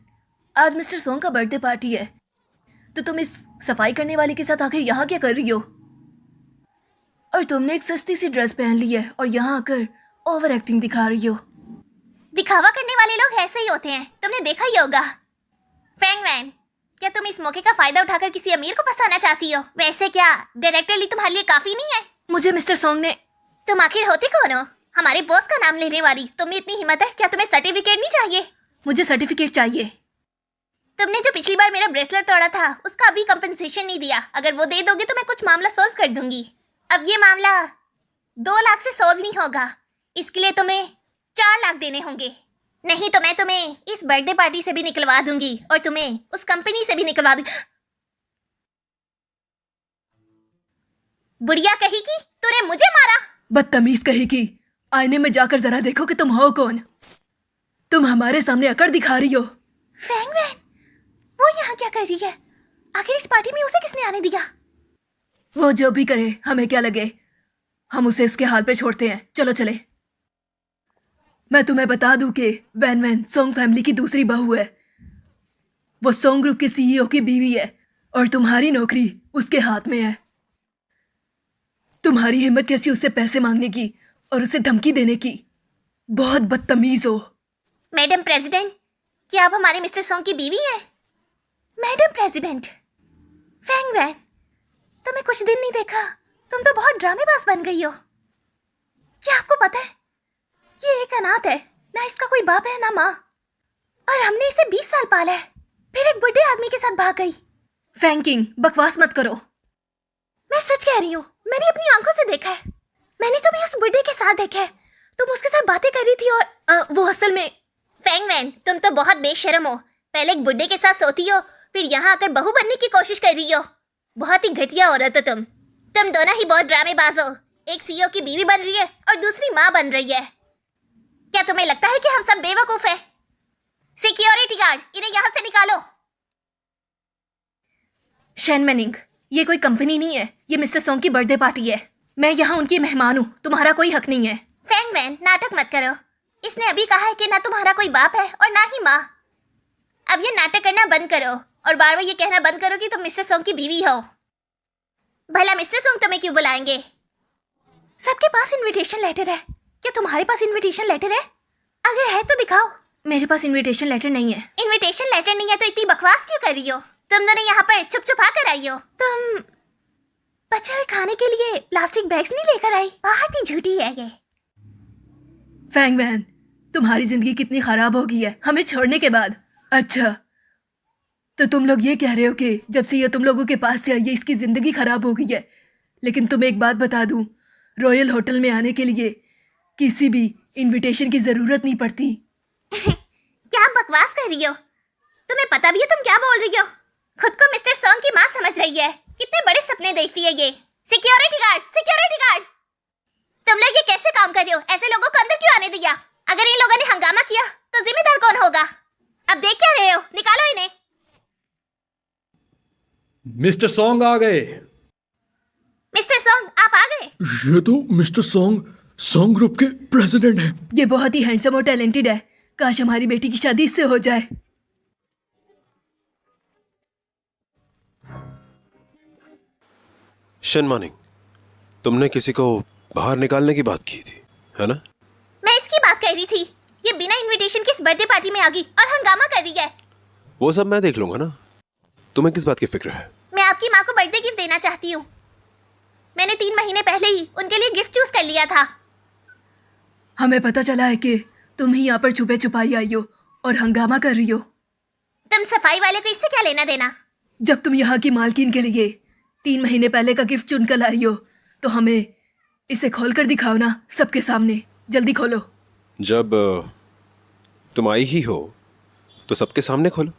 आज मिस्टर सोंग का बर्थडे पार्टी है, तो तुम इस सफाई करने वाले के साथ आखिर यहाँ क्या कर रही हो? और तुमने एक सस्ती सी ड्रेस पहन ली है और यहाँ आकर ओवर एक्टिंग दिखा रही हो। दिखावा करने वाले लोग ऐसे ही होते हैं, तुमने देखा ही होगा। फैंग वैन, क्या तुम इस मौके का फायदा उठाकर किसी अमीर को फंसाना चाहती हो? वैसे क्या डायरेक्टर ली तुम्हारे लिए काफी नहीं है? मुझे मिस्टर सोंग ने... तुम आखिर होती कौन हो? हमारे बॉस का नाम लेने वाली। तुम्हें इतनी हिम्मत है? क्या तुम्हें सर्टिफिकेट नहीं चाहिए? मुझे सर्टिफिकेट चाहिए। तुमने जो पिछली बार मेरा ब्रेसलेट तोड़ा था उसका अभी कंपनसेशन नहीं दिया। अगर वो दे दोगे तो मैं कुछ मामला सॉल्व कर दूंगी। अब ये मामला 2 लाख से सॉल्व नहीं होगा। इसके लिए तुम्हें 4 लाख देने होंगे, नहीं तो मैं तुम्हें इस बर्थडे पार्टी से भी निकलवा दूंगी और तुम्हें उस कंपनी से भी निकलवा दूंगी। बुढ़िया कहेगी तूने मुझे मारा। बदतमीज कहेगी। आईने में जाकर जरा देखो कि तुम हो कौन। तुम हमारे सामने अकड़ दिखा रही हो। फैंग वैन, वो यहाँ क्या कर रही है? आखिर इस पार्टी में उसे किसने आने दिया? वो जो भी करे, हमें क्या लगे। हम उसे उसके हाल पे छोड़ते हैं। चलो चले। मैं तुम्हें बता दूं कि वैन वैन सोंग फैमिली की दूसरी बहू है। वो सोंग ग्रुप के सीईओ की बीवी है और तुम्हारी नौकरी उसके हाथ में है। तुम्हारी हिम्मत कैसी उससे पैसे मांगने की और उसे धमकी देने की। बहुत बदतमीज हो। मैडम प्रेसिडेंट, क्या आप हमारे मिस्टर सोंग की बीवी हैं? मैडम प्रेसिडेंट, फैंग वैन, तुम्हें कुछ दिन नहीं देखा, तुम तो बहुत ड्रामेबाज बन गई हो। क्या आपको पता है ये एक अनाथ है, ना इसका कोई बाप है ना माँ, और हमने इसे 20 साल पाला है, फिर एक बुढ़े आदमी के साथ भाग गई। फैंकिंग, बकवास मत करो। मैं सच कह रही हूँ, मैंने अपनी आंखों से देखा है। मैंने तुम्हें उस बुढ़े के साथ देखा है। तुम उसके साथ बातें कर रही थी और वो असल में... फैंग वैन, तुम तो बहुत बेशर्म हो। पहले एक बुढ़े के साथ सोती हो, फिर यहाँ आकर बहू बनने की कोशिश कर रही हो। बहुत ही घटिया औरत हो तुम दोनों ही बहुत ड्रामेबाज हो। एक सीईओ की बीवी बन रही है और दूसरी माँ बन रही है। क्या तुम्हें लगता है कि हम सब बेवकूफ हैं? सिक्योरिटी गार्ड, इन्हें यहाँ से निकालो। शेन मैनिंग, ये कोई कंपनी नहीं है, ये मिस्टर सोंग की बर्थडे पार्टी है। मैं यहाँ उनकी मेहमान हूँ, तुम्हारा कोई हक नहीं है। फैंग वैन, नाटक मत करो। इसने अभी कहा है कि ना तुम्हारा कोई बाप है और ना ही माँ। अब ये नाटक करना बंद करो और बार बार ये कहना बंद करो कि तुम मिस्टर सोंग की बीवी हो। भला मिस्टर सोंग तुम्हें क्यों बुलाएंगे? सबके पास इनविटेशन लेटर है, क्या तुम्हारे पास इनविटेशन लेटर है? अगर है तो दिखाओ। मेरे पास इनविटेशन लेटर नहीं है। इनविटेशन लेटर नहीं है तो इतनी बकवास क्यों कर रही हो? तुम दोनों यहाँ पर छुप छुपा कर आई हो। तुम बच्चे हुए खाने के लिए प्लास्टिक बैग्स नहीं लेकर आई। बहुत ही झूठी है ये। फैंग वैन, तुम्हारी जिंदगी कितनी खराब हो गई है हमें छोड़ने के बाद। अच्छा, तो तुम लोग ये कह रहे हो कि जब से ये तुम लोगों के पास से आई है इसकी जिंदगी खराब हो गई है। लेकिन तुम्हें एक बात बता दूं, रॉयल होटल में आने के लिए किसी भी इनविटेशन की जरूरत नहीं पड़ती। क्या बकवास कर रही हो? तुम्हें पता भी है तुम क्या बोल रही हो? खुद को मिस्टर सॉन्ग की माँ समझ रही है। कितने बड़े सपने देखती है ये। सिक्योरिटी गार्ड्स, सिक्योरिटी गार्ड्स, तुम लोग ये कैसे काम कर रहे हो? ऐसे लोगों को अंदर क्यों आने दिया? अगर इन लोगों ने हंगामा किया तो जिम्मेदार कौन होगा? अब देख क्या रहे हो? निकालो इन्हें। मिस्टर सॉन्ग आ गए। मिस्टर सॉन्ग, आप आ गए? ये तो मिस्टर सॉन्ग ग्रुप के प्रेसिडेंट हैं। ये बहुत ही हैंडसम और टैलेंटेड है। काश हमारी बेटी की शादी इससे हो जाए। शन मानिंग, तुमने किसी को बाहर निकालने की बात की थी, है ना? मैं इसकी बात कर रही थी। ये बिना इनविटेशन के इस बर्थडे पार्टी में आ गई और हंगामा कर रही है। वो सब मैं देख लूंगा ना। तुम्हें किस बात की फिक्र है? मैं आपकी माँ को बर्थडे गिफ्ट देना चाहती हूँ। मैंने 3 महीने पहले ही उनके लिए गिफ्ट चूज कर लिया था। हमें पता चला है कि तुम ही यहाँ पर छुपे छुपाई आई हो और हंगामा कर रही हो। तुम सफाई वाले को इससे क्या लेना देना? जब तुम यहाँ की मालकिन के लिए 3 महीने पहले का गिफ्ट चुन कर लाई हो तो हमें इसे खोल कर दिखाओ ना सबके सामने। जल्दी खोलो। जब तुम आई ही हो तो सबके सामने खोलो।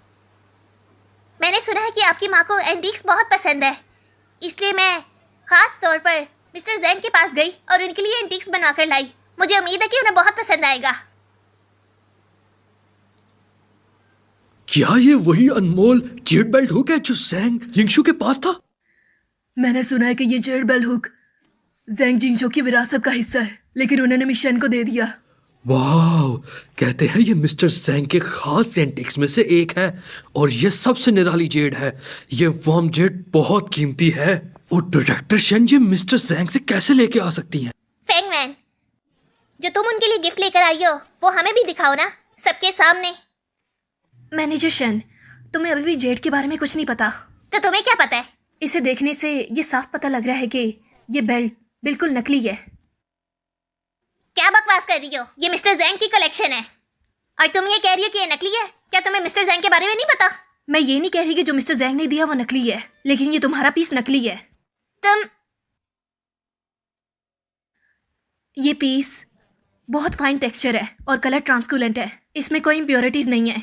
मैंने सुना है कि आपकी माँ को एंटीक्स बहुत पसंद है, इसलिए मैं खास तौर पर मिस्टर जैन के पास गई और उनके लिए एंटीक्स बनवा कर लाई। मुझे उम्मीद है कि उन्हें बहुत पसंद आएगा। क्या ये वही अनमोल जेड बेल्ट हुक है जो जैंग जिंगशू के पास था? मैंने सुना है कि ये जेड बेल हुक ज़ैंग जिंगशो की विरासत का हिस्सा है, लेकिन उन्होंने मिशन को दे दिया। वाह, कहते हैं ये मिस्टर जैंग के खास एंटिक्स में से एक है और ये सबसे निराली जेड है। ये वर्म जेड बहुत कीमती है और डायरेक्टर शन ये मिस्टर जैंग से कैसे लेके आ सकती हैं? फैंग मैन, जो तुम उनके लिए गिफ्ट लेकर आई हो वो हमें भी दिखाओ ना सबके सामने। मैनेजर शन, तुम्हें अभी भी जेड के बारे में कुछ नहीं पता। तो तुम्हें क्या पता है? इसे देखने से ये साफ पता लग रहा है कि ये बेल्ट बिल्कुल नकली है। क्या बकवास कर रही हो? ये मिस्टर जैंग की कलेक्शन है और तुम ये कह रही हो कि ये नकली है। क्या तुम्हें मिस्टर जैंग के बारे में नहीं पता? मैं ये नहीं कह रही कि जो मिस्टर जैंग ने दिया वो नकली है, लेकिन ये तुम्हारा पीस नकली है। ये पीस बहुत फाइन टेक्सचर है और कलर ट्रांसकुलेंट है। इसमें कोई इम्प्योरिटीज नहीं है।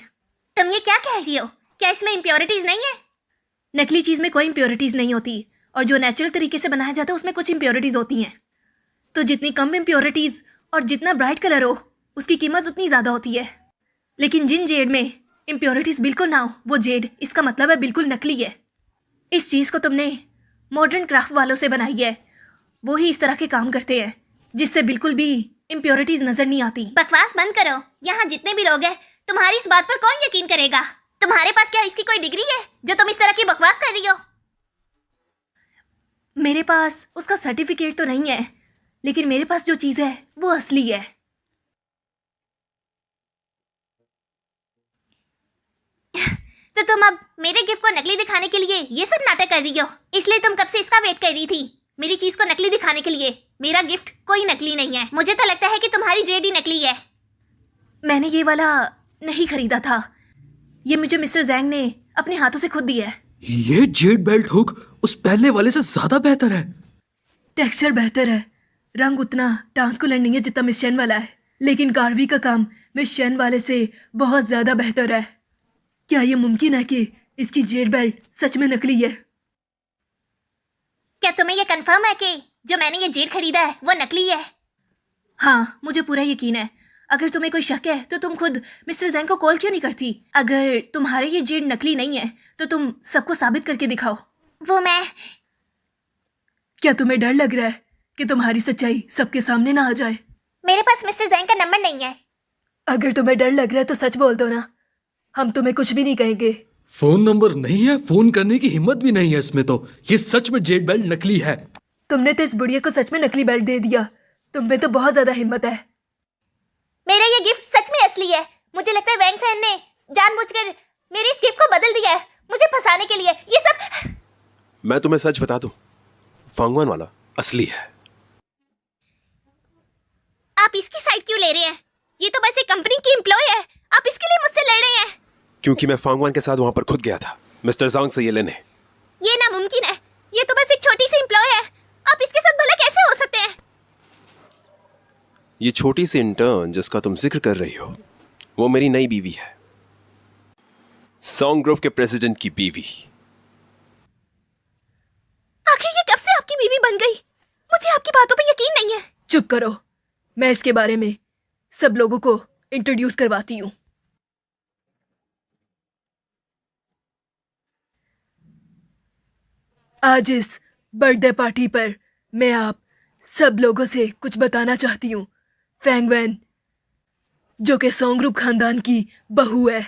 तुम ये क्या कह रही हो? क्या इसमें इम्प्योरिटीज नहीं है? नकली चीज में कोई इम्प्योरिटीज नहीं होती और जो नेचुरल तरीके से बनाया जाता है उसमें कुछ इम्प्योरिटीज होती हैं। तो जितनी कम इम्प्योरिटीज और जितना ब्राइट कलर हो उसकी कीमत उतनी ज़्यादा होती है। लेकिन जिन जेड में इम्प्योरिटीज बिल्कुल ना हो वो जेड, इसका मतलब है बिल्कुल नकली है। इस चीज़ को तुमने मॉडर्न क्राफ्ट वालों से बनाई है, वो ही इस तरह के काम करते हैं जिससे बिल्कुल भी इम्प्योरिटीज नजर नहीं आती। बकवास बंद करो। यहाँ जितने भी लोग हैं तुम्हारी इस बात पर कौन यकीन करेगा? तुम्हारे पास क्या इसकी कोई डिग्री है जो तुम इस तरह की बकवास कर रही हो? मेरे पास उसका सर्टिफिकेट तो नहीं है, लेकिन मेरे पास जो चीज़ है वो असली है। तो तुम अब मेरे गिफ्ट को नकली दिखाने के लिए ये सब नाटक कर रही हो, इसलिए तुम कब से इसका वेट कर रही थी मेरी चीज को नकली दिखाने के लिए। मेरा गिफ्ट कोई नकली नहीं है। मुझे तो लगता है कि तुम्हारी जेड ही नकली है। मैंने ये वाला नहीं खरीदा था, ये मुझे मिस्टर जैंग ने अपने हाथों से खुद दिया है। ये जेड बेल्ट हुक उस पहले वाले से ज्यादा बेहतर है। टेक्सचर बेहतर है, रंग उतना ट्रांसकुलेंट नहीं है जितना मिस शेन वाला है, लेकिन कार्वी का काम मिस शेन वाले से बहुत ज़्यादा बेहतर है। क्या ये मुमकिन है कि इसकी जेड बेल्ट सच में नकली है? क्या तुम्हें यह कंफर्म है कि जो मैंने ये जेड खरीदा है वो नकली है? हाँ, मुझे पूरा यकीन है। अगर तुम्हें कोई शक है तो तुम खुद मिस्टर जैंग को कॉल क्यों नहीं करती? अगर तुम्हारे ये जेड नकली नहीं है तो तुम सबको साबित करके दिखाओ। वो मैं क्या तुम्हें डर लग रहा है कि तुम्हारी सच्चाई सबके सामने ना आ जाए? मेरे पास मिस्टर जैंग का नंबर नहीं है। अगर तुम्हें डर लग रहा है तो सच बोल दो ना, हम तुम्हें कुछ भी नहीं कहेंगे। फोन नंबर नहीं है, फोन करने की हिम्मत भी नहीं है इसमें। तो ये सच में जेड बेल्ट नकली है। तुमने तो इस बुढ़िया को सच में नकली बेल्ट दे दिया। तुम में तो बहुत ज्यादा हिम्मत है। मेरा ये गिफ्ट सच में असली है। मुझे लगता है वैंग फैन ने जानबूझकर मेरे इस गिफ्ट को बदल दिया है। मुझे फंसाने के लिए। ये सब मैं तुम्हें सच बता दूं, फांगवान वाला असली है। आप इसकी साइड क्यों ले रहे हैं? ये तो बस एक कंपनी की एम्प्लॉय है। आप इसके लिए मुझसे लड़ रहे हैं? क्योंकि मैं फांगवान के साथ वहां पर खुद गया था मिस्टर जांग से ये लेने। ये नामुमकिन है। ये तो बस एक छोटी सी एम्प्लॉय है। आप इसके साथ भला कैसे हो सकते हैं? ये छोटी सी इंटर्न जिसका तुम जिक्र कर रही हो, वो मेरी नई बीवी है, सॉन्ग ग्रुप के प्रेसिडेंट की बीवी। आखिर ये कब से आपकी बीवी बन गई? मुझे आपकी बातों पे यकीन नहीं है। चुप करो, मैं इसके बारे में सब लोगों को इंट्रोड्यूस करवाती हूँ। आज इस बर्थडे पार्टी पर मैं आप सब लोगों से कुछ बताना चाहती हूँ। फैंग वैन, जो कि सॉन्ग ग्रुप खानदान की बहू है।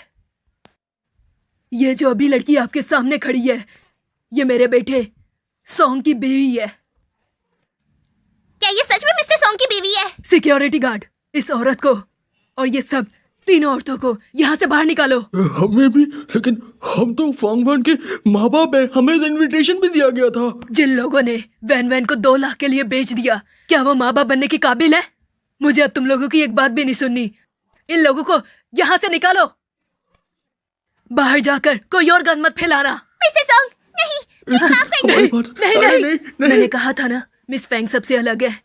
ये जो अभी लड़की आपके सामने खड़ी है, ये मेरे बेटे सॉन्ग की बीवी है। क्या ये सच में मिस्टर सॉन्ग की बीवी है? सिक्योरिटी गार्ड, इस औरत को और ये सब तीनों औरतों को यहाँ से बाहर निकालो। हमें भी, लेकिन हम तो फांगवान के माँ बाप है, हमें इनविटेशन भी दिया गया था। जिन लोगों ने वैन वैन को 2 लाख के लिए बेच दिया, क्या वो माँ बाप बनने के काबिल है? मुझे अब तुम लोगों की एक बात भी नहीं सुननी। इन लोगों को यहाँ से निकालो। बाहर जाकर कोई और गंद मत फैलाना। मिस्टर सॉन्ग, नहीं, ये आपका एक- नहीं, बात- नहीं, अरे नहीं, नहीं। मैंने कहा था ना, मिस फैंग सबसे अलग है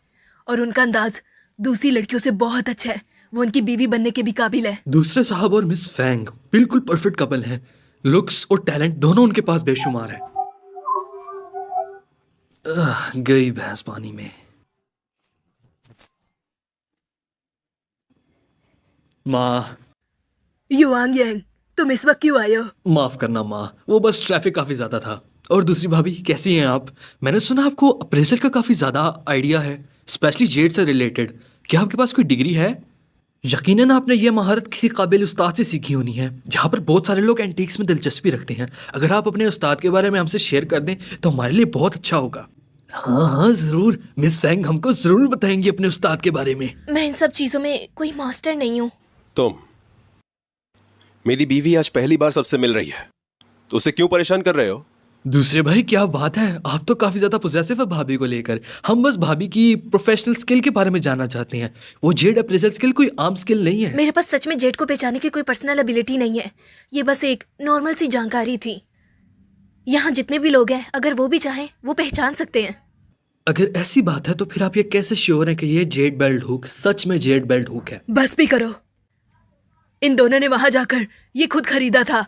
और उनका अंदाज दूसरी लड़कियों से बहुत अच्छा है। वो उनकी बीवी बनने के भी काबिल है। दूसरे साहब और मिस फैंग बिल्कुल परफेक्ट कपल हैं। लुक्स और टैलेंट दोनों उनके पास बेशुमार है। गई भैंस पानी में। माँ, युआंग यांग, तुम इस वक्त क्यों आए हो? माफ करना माँ, वो बस ट्रैफिक काफी ज्यादा था। और दूसरी भाभी, कैसी हैं आप? मैंने सुना आपको अप्रेजल का काफी ज्यादा आइडिया है, स्पेशली जेड से रिलेटेड। क्या आपके पास कोई डिग्री है? यकीनन आपने ये महारत किसी काबिल उस्ताद से सीखी होनी है। जहाँ पर बहुत सारे लोग एंटीक्स में दिलचस्पी रखते हैं। अगर आप अपने उस्ताद के बारे में हमसे शेयर कर दें तो हमारे लिए बहुत अच्छा होगा। हाँ हाँ जरूर, मिस फैंग हमको जरूर बताएंगी अपने उस्ताद के बारे में। मैं इन सब चीजों में कोई मास्टर नहीं हूँ। तुम, मेरी बीवी आज पहली बार सबसे मिल रही है, तो उसे क्यों परेशान कर रहे हो? दूसरे भाई, क्या बात है, आप तो काफी ज्यादा पोजेसिव है भाभी को लेकर। हम बस भाभी की प्रोफेशनल स्किल के बारे में जानना चाहते हैं। वो जेड अप्रेजल स्किल कोई आम स्किल नहीं है। मेरे पास सच में जेड को पहचानने की कोई पर्सनल एबिलिटी नहीं है। ये बस एक नॉर्मल सी जानकारी थी। यहाँ जितने भी लोग हैं, अगर वो भी चाहें वो पहचान सकते हैं। अगर ऐसी बात है तो फिर आप ये कैसे श्योर हैं कि ये जेड बेल्ट हुक सच में जेड बेल्ट हुक है? बस भी करो। इन दोनों ने वहां जाकर ये खुद खरीदा था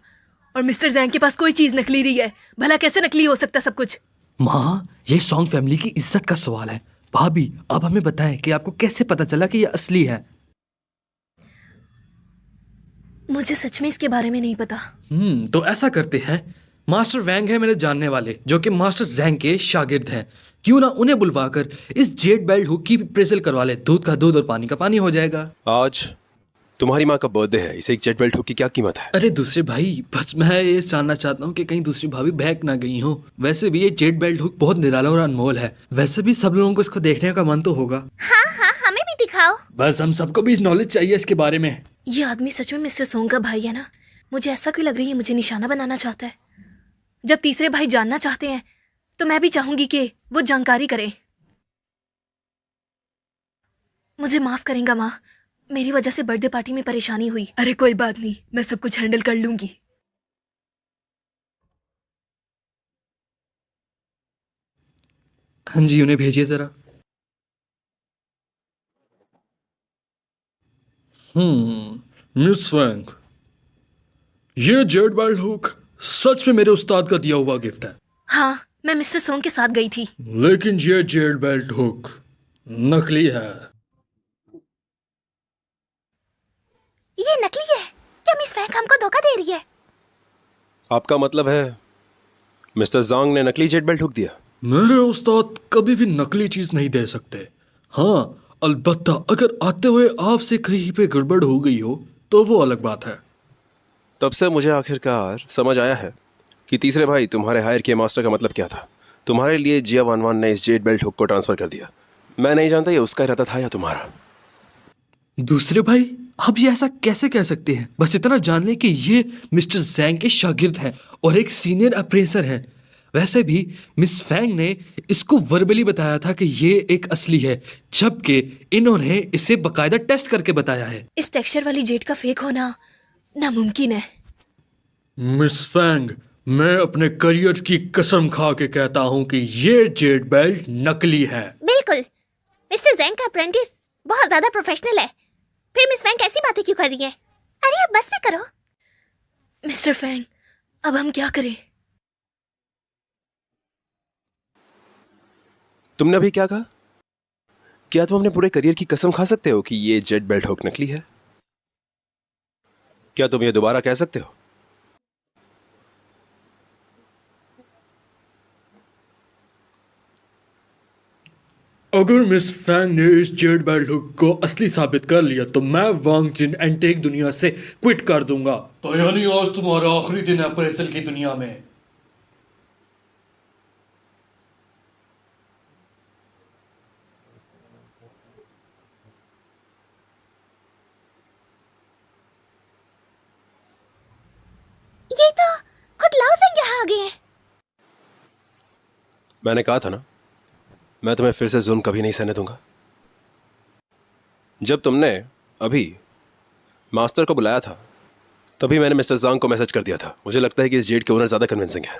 और मिस्टर जैंग के पास कोई चीज नकली रही है। भला कैसे नकली हो सकता सब कुछ? माँ, ये सॉन्ग फैमिली की इज्जत का सवाल है। भाभी, आप हमें बताएं कि आपको कैसे पता चला कि ये असली है? मुझे सच में इसके बारे में नहीं पता। तो ऐसा करते हैं, मास्टर वैंग है मेरे जानने वाले, जो कि मास्टर जैंग के शागिर्द हैं। क्यों ना उन्हें बुलवाकर इस जेड बेल्ट हुक की अप्रेजल करवा ले। दूध का दूध और पानी का पानी हो जाएगा। आज तुम्हारी माँ का बर्थडे है, इसे एक जेट बेल्ट हुक की क्या कीमत है? अरे दूसरे भाई, बस मैं ये जानना चाहता हूँ कि कहीं दूसरी भाभी बहक ना गई हो। वैसे भी ये जेड बेल्ट हुक बहुत निराला और अनमोल है। वैसे भी सब लोगों को इसको देखने का मन तो होगा। हाँ हाँ, हमें भी दिखाओ। बस हम सबको भी नॉलेज चाहिए इसके बारे में। ये आदमी सच में मिस्टर सोंग का भाई है ना? मुझे ऐसा क्यों लग रही है मुझे निशाना बनाना चाहता है। जब तीसरे भाई जानना चाहते हैं तो मैं भी चाहूंगी कि वो जानकारी करें। मुझे माफ करेंगा माँ, मेरी वजह से बर्थडे पार्टी में परेशानी हुई। अरे कोई बात नहीं, मैं सब कुछ हैंडल कर लूंगी। हाँ जी, उन्हें भेजिए जरा। मिस फैंग, ये जेड बेल्ट हुक सच में मेरे उस्ताद का दिया हुआ गिफ्ट है। हाँ, मैं मिस्टर सोंग के साथ गई थी। लेकिन ये जेड बेल्ट हुक नकली है। ये नकली है? क्या मिस फैंग हमको धोखा दे रही है? आपका मतलब है मिस्टर जांग ने नकली जेट बेल्ट हुक दिया? मेरे उस्ताद कभी भी नकली चीज नहीं दे सकते। हाँ, अलबत्ता अगर आते हुए आपसे कहीं पे गड़बड़ हो गई हो तो वो अलग बात है। तब से मुझे आखिरकार समझ आया है कि तीसरे भाई तुम्हारे हायर किए मास्टर का मतलब क्या था। तुम्हारे लिए जिया वानवान ने इस जेट बेल्ट हुक को ट्रांसफर कर दिया। मैं नहीं जानता ये उसका इरादा था या तुम्हारा। दूसरे भाई, आप ये ऐसा कैसे कह सकते हैं? बस इतना जान लें कि ये मिस्टर जैंग के शागिर्द हैं और एक सीनियर अप्रेसर हैं। वैसे भी मिस फैंग ने इसको वर्बली बताया था कि ये एक असली है, जबकि इन्होंने इसे बकायदा टेस्ट करके बताया है। इस टेक्सचर वाली जेड का फेक होना नामुमकिन है। मिस फैंग, मैं अपने करियर की कसम खा के कहता हूँ कि ये जेड बेल्ट नकली है। बिल्कुल, मिस्टर जैंग का अप्रेंटिस बहुत ज्यादा प्रोफेशनल है। फिर मिस फैंग कैसी बातें क्यों कर रही है? अरे अब बस भी करो। मिस्टर फैंग, अब हम क्या करें? तुमने अभी क्या कहा? क्या तुम अपने पूरे करियर की कसम खा सकते हो कि ये जेड बेल्ट हुक नकली है? क्या तुम ये दोबारा कह सकते हो? अगर मिस फैंग ने इस जेड बेल्ट हुक को असली साबित कर लिया तो मैं वांग जिन एंटेक दुनिया से क्विट कर दूंगा। तो यानी आज तुम्हारा आखिरी दिन है अप्रेजल की दुनिया में। ये तो खुद लाओ से यहाँ आ गए हैं। मैंने कहा था ना, मैं तुम्हें फिर से जुल्म कभी नहीं सहने दूंगा। जब तुमने अभी मास्टर को बुलाया था तभी मैंने मिस्टर जांग को मैसेज कर दिया था। मुझे लगता है कि इस जेड के ओनर ज्यादा कन्विंसिंग है।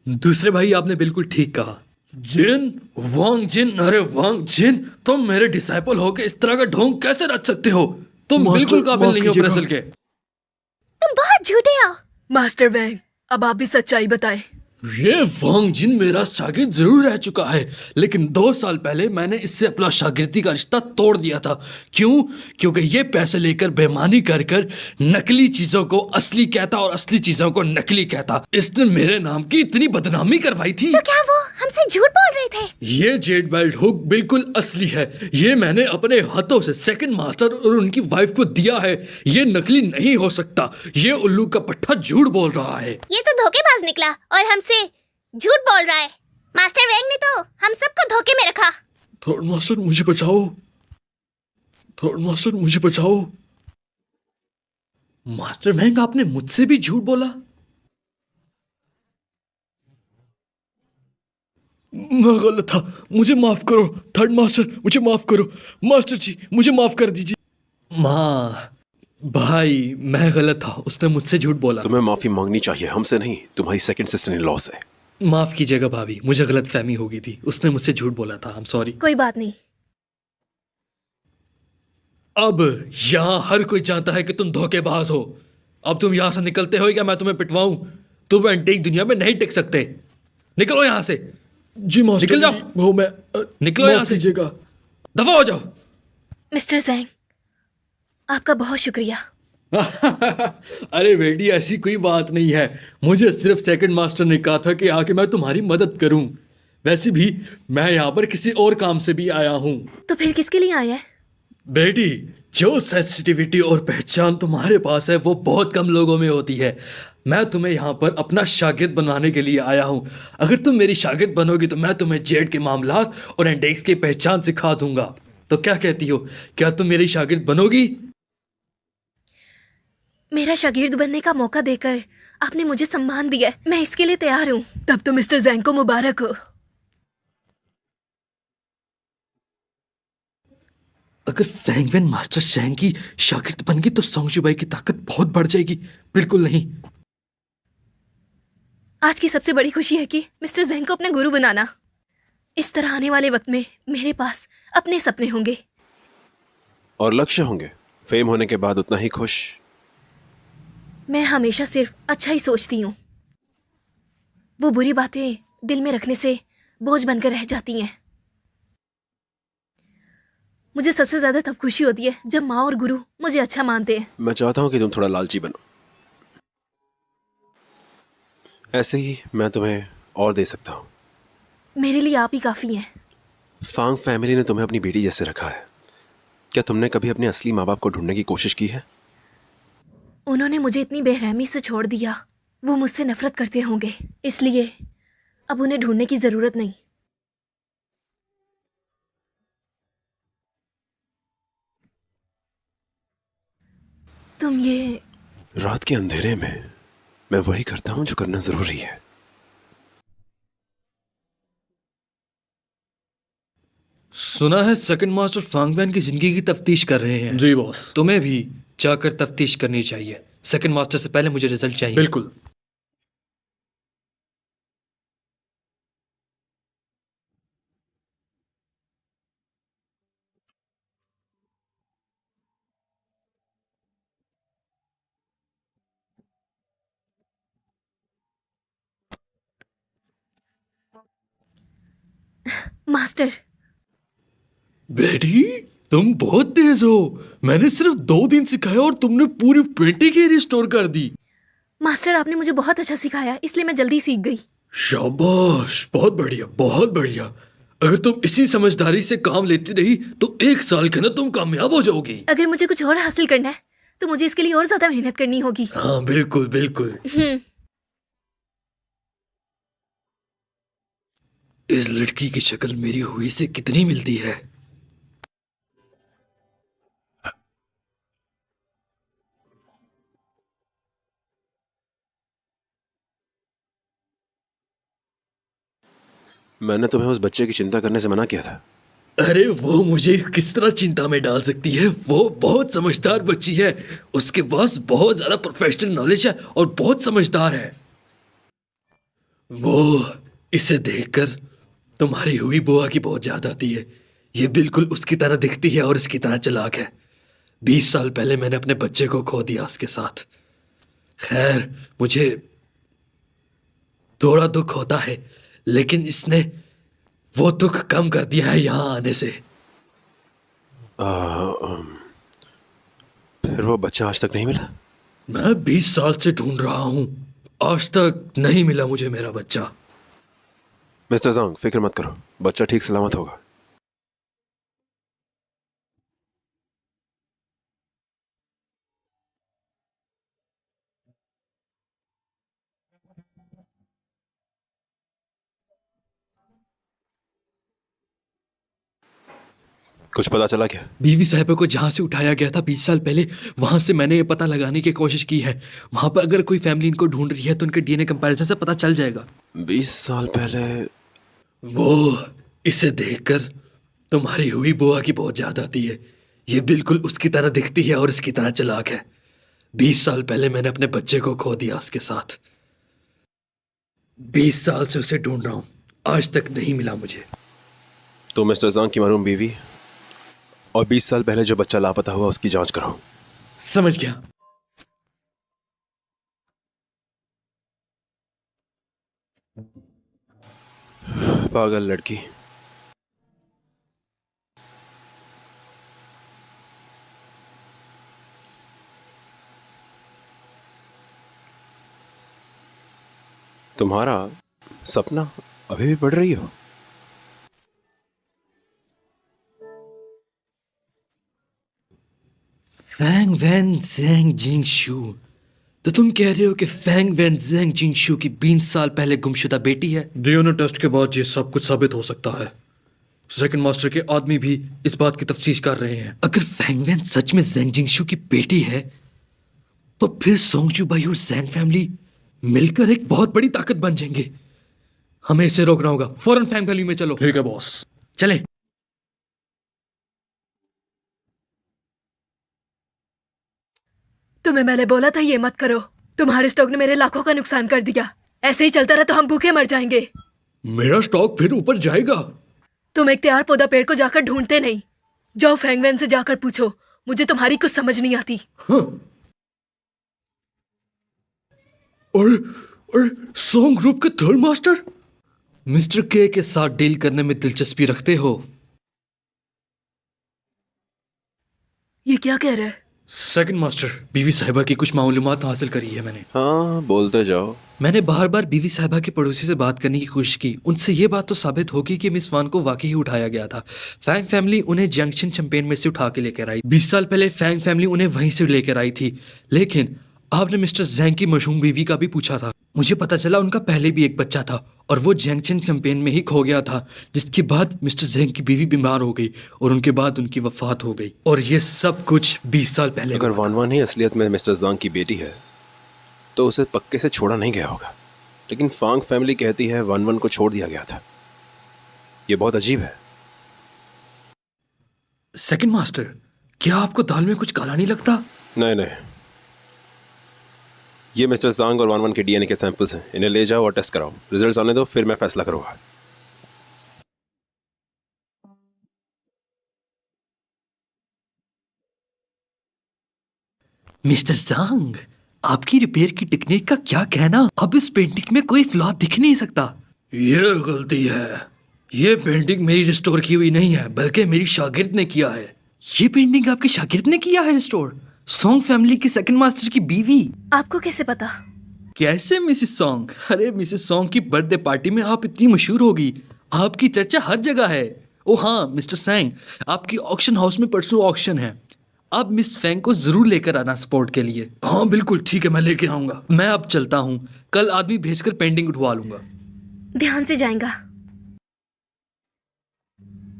दूसरे भाई, आपने बिल्कुल ठीक कहा। जिन, वांग जिन, अरे वांग जिन, तुम मेरे डिसाइपल हो के इस तरह का ढोंग कैसे रच सकते हो? तुम बिल्कुल काबिल नहीं हो अप्रेजल के। तुम बहुत झूठे हो। मास्टर वैंग, अब आप भी सच्चाई बताएं। ये वांग जिन मेरा शागिर्द जरूर रह चुका है, लेकिन 2 साल पहले मैंने इससे अपना शागिर्दी का रिश्ता तोड़ दिया था। क्यों? क्योंकि ये पैसे लेकर बेईमानी कर कर नकली चीजों को असली कहता और असली चीजों को नकली कहता। इसने मेरे नाम की इतनी बदनामी करवाई थी। तो क्या वो हमसे झूठ बोल रहे थे? ये जेड बेल्ट हुक बिल्कुल असली है। ये मैंने अपने हाथों से सेकंड मास्टर और उनकी वाइफ को दिया है। ये नकली नहीं हो सकता। ये उल्लू का पट्टा झूठ बोल रहा है। ये तो धोखेबाज निकला और हमसे झूठ बोल रहा है। मास्टर वैंग ने तो हम सबको धोखे में रखा। थर्ड मास्टर मुझे बचाओ, थर्ड मास्टर मुझे बचाओ। मास्टर वैंग, आपने मुझसे भी झूठ बोला? मैं गलत था, मुझे माफ करो। थर्ड मास्टर, मुझे माफ करो। मास्टर जी, मुझे माफ कर दीजिए। माँ, भाई, मैं गलत था, उसने मुझसे झूठ बोला। तुम्हें माफी मांगनी चाहिए, हमसे नहीं, तुम्हारी सेकंड सिस्टर इन लॉ से। माफ कीजिएगा भाभी, मुझे गलत फहमी हो गई थी। उसने मुझसे झूठ बोला था। I am sorry. कोई बात नहीं। अब यहाँ हर कोई जानता है कि तुम धोखेबाज हो। अब तुम यहाँ से निकलते हो या मैं तुम्हें पिटवाऊं? तुम एंटीक दुनिया में नहीं टिक सकते। निकलो यहाँ से। जी मास्टर, निकल जाओ। वो मैं निकलो यहाँ से। दफा हो जाओ। मिस्टर जैंग, आपका बहुत शुक्रिया। अरे बेटी, ऐसी कोई बात नहीं है। मुझे सिर्फ सेकंड मास्टर ने कहा था कि आके मैं तुम्हारी मदद करूं। वैसे भी मैं यहाँ पर किसी और काम से भी आया हूँ। तो फिर किसके लिए आए हैं? बेटी, जो सेंसिटिविटी और पहचान तुम्हारे पास है वो बहुत कम लोगों में होती है। मैं तुम्हें यहाँ पर अपना शागिर्द बनवाने के लिए आया हूँ। अगर तुम मेरी शागिर्द बनोगी तो मैं तुम्हें जेड के मामलात और इंडेक्स की पहचान सिखा दूंगा। तो क्या कहती हो, क्या तुम मेरी शागिर्द बनोगी? मेरा शागिर्द बनने का मौका देकर आपने मुझे सम्मान दिया है। मैं इसके लिए तैयार हूँ। तब तो मिस्टर जैंग को मुबारक हो। अगर फैंगवेन मास्टर शैंग की शागिर्द बन गई तो सोंगजुबाई की ताकत बहुत बढ़ जाएगी। बिल्कुल नहीं। आज की सबसे बड़ी खुशी है कि मिस्टर जैंग को अपना गुरु बनाना। इस तरह आने वाले वक्त में मेरे पास अपने सपने होंगे और लक्ष्य होंगे। फेम होने के बाद उतना ही खुश। मैं हमेशा सिर्फ अच्छा ही सोचती हूँ। वो बुरी बातें दिल में रखने से बोझ बनकर रह जाती हैं। मुझे सबसे ज्यादा तब खुशी होती है जब माँ और गुरु मुझे अच्छा मानते हैं। मैं चाहता हूं कि तुम थोड़ा लालची बनो। ऐसे ही मैं तुम्हें और दे सकता हूं। मेरे लिए आप ही काफी हैं। फांग फैमिली ने तुम्हें अपनी बेटी जैसे रखा है। क्या तुमने कभी अपने असली माँ बाप को ढूंढने की कोशिश की है? उन्होंने मुझे इतनी बेरहमी से छोड़ दिया। वो मुझसे नफरत करते होंगे, इसलिए अब उन्हें ढूंढने की जरूरत नहीं। तुम ये रात के अंधेरे में मैं वही करता हूँ जो करना जरूरी है। सुना है सेकंड मास्टर फांगवैन की जिंदगी की तफ्तीश कर रहे हैं। जी बॉस। तुम्हें भी जाकर तफ्तीश करनी चाहिए। सेकंड मास्टर से पहले मुझे रिजल्ट चाहिए। बिल्कुल। मास्टर, बेटी, तुम बहुत तेज हो। मैंने सिर्फ 2 दिन सिखाया और तुमने पूरी पेंटिंग ही रिस्टोर कर दी। मास्टर आपने मुझे बहुत अच्छा सिखाया, इसलिए मैं जल्दी सीख गई। शाबाश, बहुत बढ़िया, बहुत बढ़िया। अगर तुम इसी समझदारी से काम लेती रही तो 1 साल के अंदर तुम कामयाब हो जाओगी। अगर मुझे कुछ और हासिल करना है तो मुझे इसके लिए और ज्यादा मेहनत करनी होगी। हाँ, बिल्कुल बिल्कुल। इस लड़की की शक्ल मेरी हुई से कितनी मिलती है। मैंने तुम्हें उस बच्चे की चिंता करने से मना किया था। अरे वो मुझे किस तरह चिंता में डाल सकती है। वो बहुत समझदार बच्ची है। उसके पास बहुत ज्यादा प्रोफेशनल नॉलेज है और बहुत समझदार है। वो इसे देखकर तुम्हारी हुई बुआ की बहुत याद आती है। ये बिल्कुल उसकी तरह दिखती है और इसकी तरह चालाक है। 20 साल पहले मैंने अपने बच्चे को खो दिया उसके साथ। खैर, मुझे थोड़ा दुख होता है, लेकिन इसने वो दुख कम कर दिया है यहाँ आने से। फिर वो बच्चा आज तक नहीं मिला? मैं 20 साल से ढूंढ रहा हूँ, आज तक नहीं मिला मुझे मेरा बच्चा। मिस्टर ज़ोंग, फिक्र मत करो, बच्चा ठीक सलामत होगा। कुछ पता चला क्या? बीवी साहिबा को जहाँ से उठाया गया था 20 साल पहले, वहां से मैंने ये पता लगाने की कोशिश की है। वहां पर अगर कोई फैमिली इनको ढूंढ रही है तो उनके डीएनए कंपैरिजन से पता चल जाएगा। 20 साल पहले? वो इसे देखकर तुम्हारी हुई बुआ की बहुत याद आती है। ये बिल्कुल उसकी तरह दिखती है और इसकी तरह चालाक है। 20 साल पहले मैंने अपने बच्चे को खो दिया उसके साथ। 20 साल से उसे ढूंढ रहा हूँ, आज तक नहीं मिला मुझे। तो मिस्टर ज़ोंग की मरहूम बीवी और 20 साल पहले जो बच्चा लापता हुआ उसकी जांच करो। समझ गया। पागल लड़की। तुम्हारा सपना अभी भी पढ़ रही हो? फैंग वैन ज़ैंग जिंग शू। तो तुम कह रहे हो कि फैंग वैन ज़ैंग जिंग शू की 20 साल पहले गुमशुदा बेटी है? डीएनए टेस्ट के बाद ये सब कुछ साबित हो सकता है। सेकंड मास्टर के आदमी भी इस बात की तफ्तीश कर रहे हैं। अगर फैंग वैन सच में ज़ैंग जिंग शू की बेटी है तो फिर सोंगचू भाई और ज़ैंग फैमिली मिलकर एक बहुत बड़ी ताकत बन जाएंगे। हमें इसे रोकना होगा। फौरन फैंग फैमिली में चलो। ठीक है बॉस। चलें। तुम्हें मैंने बोला था ये मत करो। तुम्हारे स्टॉक ने मेरे लाखों का नुकसान कर दिया। ऐसे ही चलता रहा तो हम भूखे मर जाएंगे। मेरा स्टॉक फिर ऊपर जाएगा। तुम एक तैयार पौधा पेड़ को जाकर ढूंढते नहीं। जाओ फैंगवैन से जाकर पूछो। मुझे तुम्हारी कुछ समझ नहीं आती। हाँ। और सोंग ग्रुप के थर्ड मास्टर मिस्टर के साथ डील करने में दिलचस्पी रखते हो? ये क्या कह रहा है? सेकंड मास्टर, बीवी साहिबा की कुछ मालूमात हासिल करी है मैंने। हाँ, बोलते जाओ। मैंने बार बार बीवी साहिबा के पड़ोसी से बात करने की कोशिश की। उनसे ये बात तो साबित होगी कि मिस वान को वाकई ही उठाया गया था। फैंग फैमिली उन्हें जंक्शन चैंपेन में से उठा के लेकर आई। 20 साल पहले फैंग फैमिली उन्हें वहीं से लेकर आई थी। लेकिन आपने मिस्टर जैंग की मशहूम बीवी का भी पूछा था। मुझे पता चला उनका पहले भी एक बच्चा था और वो जैंगचन कैंपेन में ही खो गया था, जिसके बाद मिस्टर जैंग की बीवी बीमार हो गई और उनके बाद उनकी वफात हो गई। और ये सब कुछ 20 साल पहले अगर हुआ। वान वान ही असलियत में मिस्टर जांग की बेटी है तो उसे पक्के से छोड़ा नहीं गया होगा, लेकिन फांग फैमिली कहती है वान वान को छोड़ दिया गया था। ये बहुत अजीब है। सेकंड मास्टर, क्या आपको दाल में कुछ काला नहीं लगता? नहीं नहीं, ये मिस्टर जांग और वान वान के डीएनए के सैंपल्स हैं। इन्हें ले जाओ और टेस्ट कराओ। रिजल्ट्स आने दो, फिर मैं फैसला करूंगा। मिस्टर जांग, आपकी रिपेयर की टेक्निक का क्या कहना? अब इस पेंटिंग में कोई फ्लॉ दिख नहीं सकता। ये गलती है। ये पेंटिंग मेरी रिस्टोर की हुई नहीं है, बल्कि मेरी शागिर्द ने किया है। ये पेंटिंग आपके शागिर्द ने किया है रिस्टोर? सॉन्ग फैमिली की सेकंड मास्टर की बीवी। आपको कैसे पता? कैसे मिसिस सॉन्ग? अरे मिसिस सॉन्ग की बर्थडे पार्टी में आप इतनी मशहूर होगी, आपकी चर्चा हर जगह है। ओ हाँ मिस्टर सैंग, आपकी ऑक्शन हाउस में परसों ऑक्शन है। अब मिस फैंग को जरूर लेकर आना सपोर्ट के लिए। हाँ बिल्कुल ठीक है, मैं लेके आऊंगा। मैं अब चलता हूँ, कल आदमी भेजकर पेंटिंग उठवा लूंगा। ध्यान से जाएगा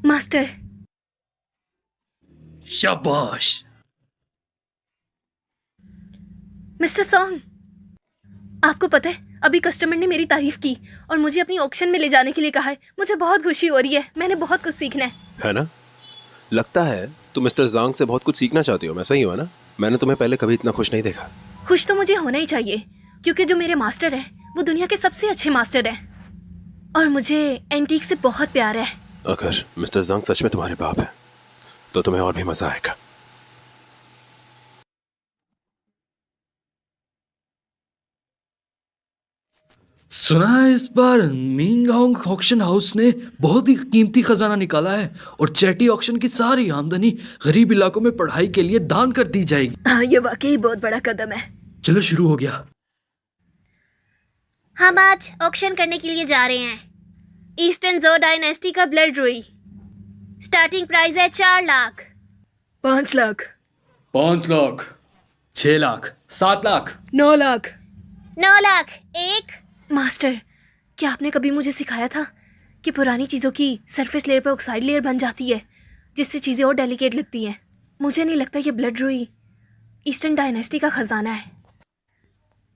मास्टर। शाबाश। मिस्टर सॉन्ग, आपको पता है अभी कस्टमर ने मेरी तारीफ की और मुझे अपनी ऑक्शन में ले जाने के लिए कहा है। मुझे बहुत खुशी हो रही है, मैंने बहुत कुछ सीखना है ना? लगता है तुम मिस्टर जांग से बहुत कुछ सीखना चाहती हो। मैं सही हुआ ना? मैंने तुम्हें पहले कभी इतना खुश नहीं देखा। खुश तो मुझे होना ही चाहिए, क्योंकि जो मेरे मास्टर हैं वो दुनिया के सबसे अच्छे मास्टर हैं और मुझे एंटीक से बहुत प्यार है। अगर मिस्टर जांग सच में तुम्हारे बाप है तो तुम्हें और भी मजा आएगा। सुना है इस बार मिंगहोंग ऑक्शन हाउस ने बहुत ही कीमती खजाना निकाला है और चैटी ऑक्शन की सारी आमदनी गरीब इलाकों में पढ़ाई के लिए दान कर दी जाएगी। हाँ, ये वाकई बहुत बड़ा कदम है। चलो शुरू हो गया। हम आज ऑक्शन करने के लिए जा रहे हैं ईस्टर्न जो डायनेस्टी का ब्लड रुई। स्टार्टिंग प्राइस है 4 लाख। 5 लाख। 5 लाख, 6 लाख, 7 लाख, 9 लाख। 9 लाख। 1। मास्टर, क्या आपने कभी मुझे सिखाया था कि पुरानी चीज़ों की सरफेस लेयर पर ऑक्साइड लेयर बन जाती है, जिससे चीज़ें और डेलिकेट लगती हैं? मुझे नहीं लगता ये ब्लड रुई ईस्टर्न डायनेस्टी का खजाना है।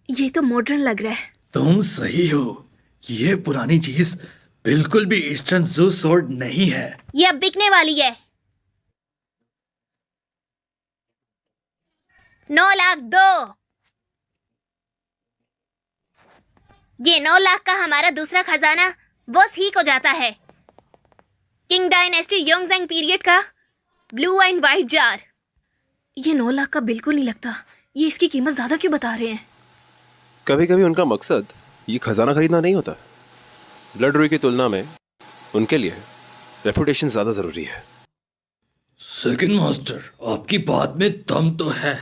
ये तो मॉडर्न लग रहा है। तुम सही हो, ये पुरानी चीज बिल्कुल भी ईस्टर्न जू स्वॉर्ड नहीं है। ये अब बिकने वाली है। 9 लाख 2। ये 9 लाख का हमारा दूसरा खजाना बॉस ही को जाता है। किंग डायनेस्टी योंगजेंग पीरियड का ब्लू एंड व्हाइट जार। ये 9 लाख का बिल्कुल नहीं लगता। ये इसकी कीमत ज़्यादा क्यों बता रहे हैं? कभी कभी उनका मकसद ये खजाना खरीदना नहीं होता। ब्लड रुई की तुलना में उनके लिए रेपुटेशन ज्यादा जरूरी है। सेकंड मास्टर, आपकी बात में दम तो है।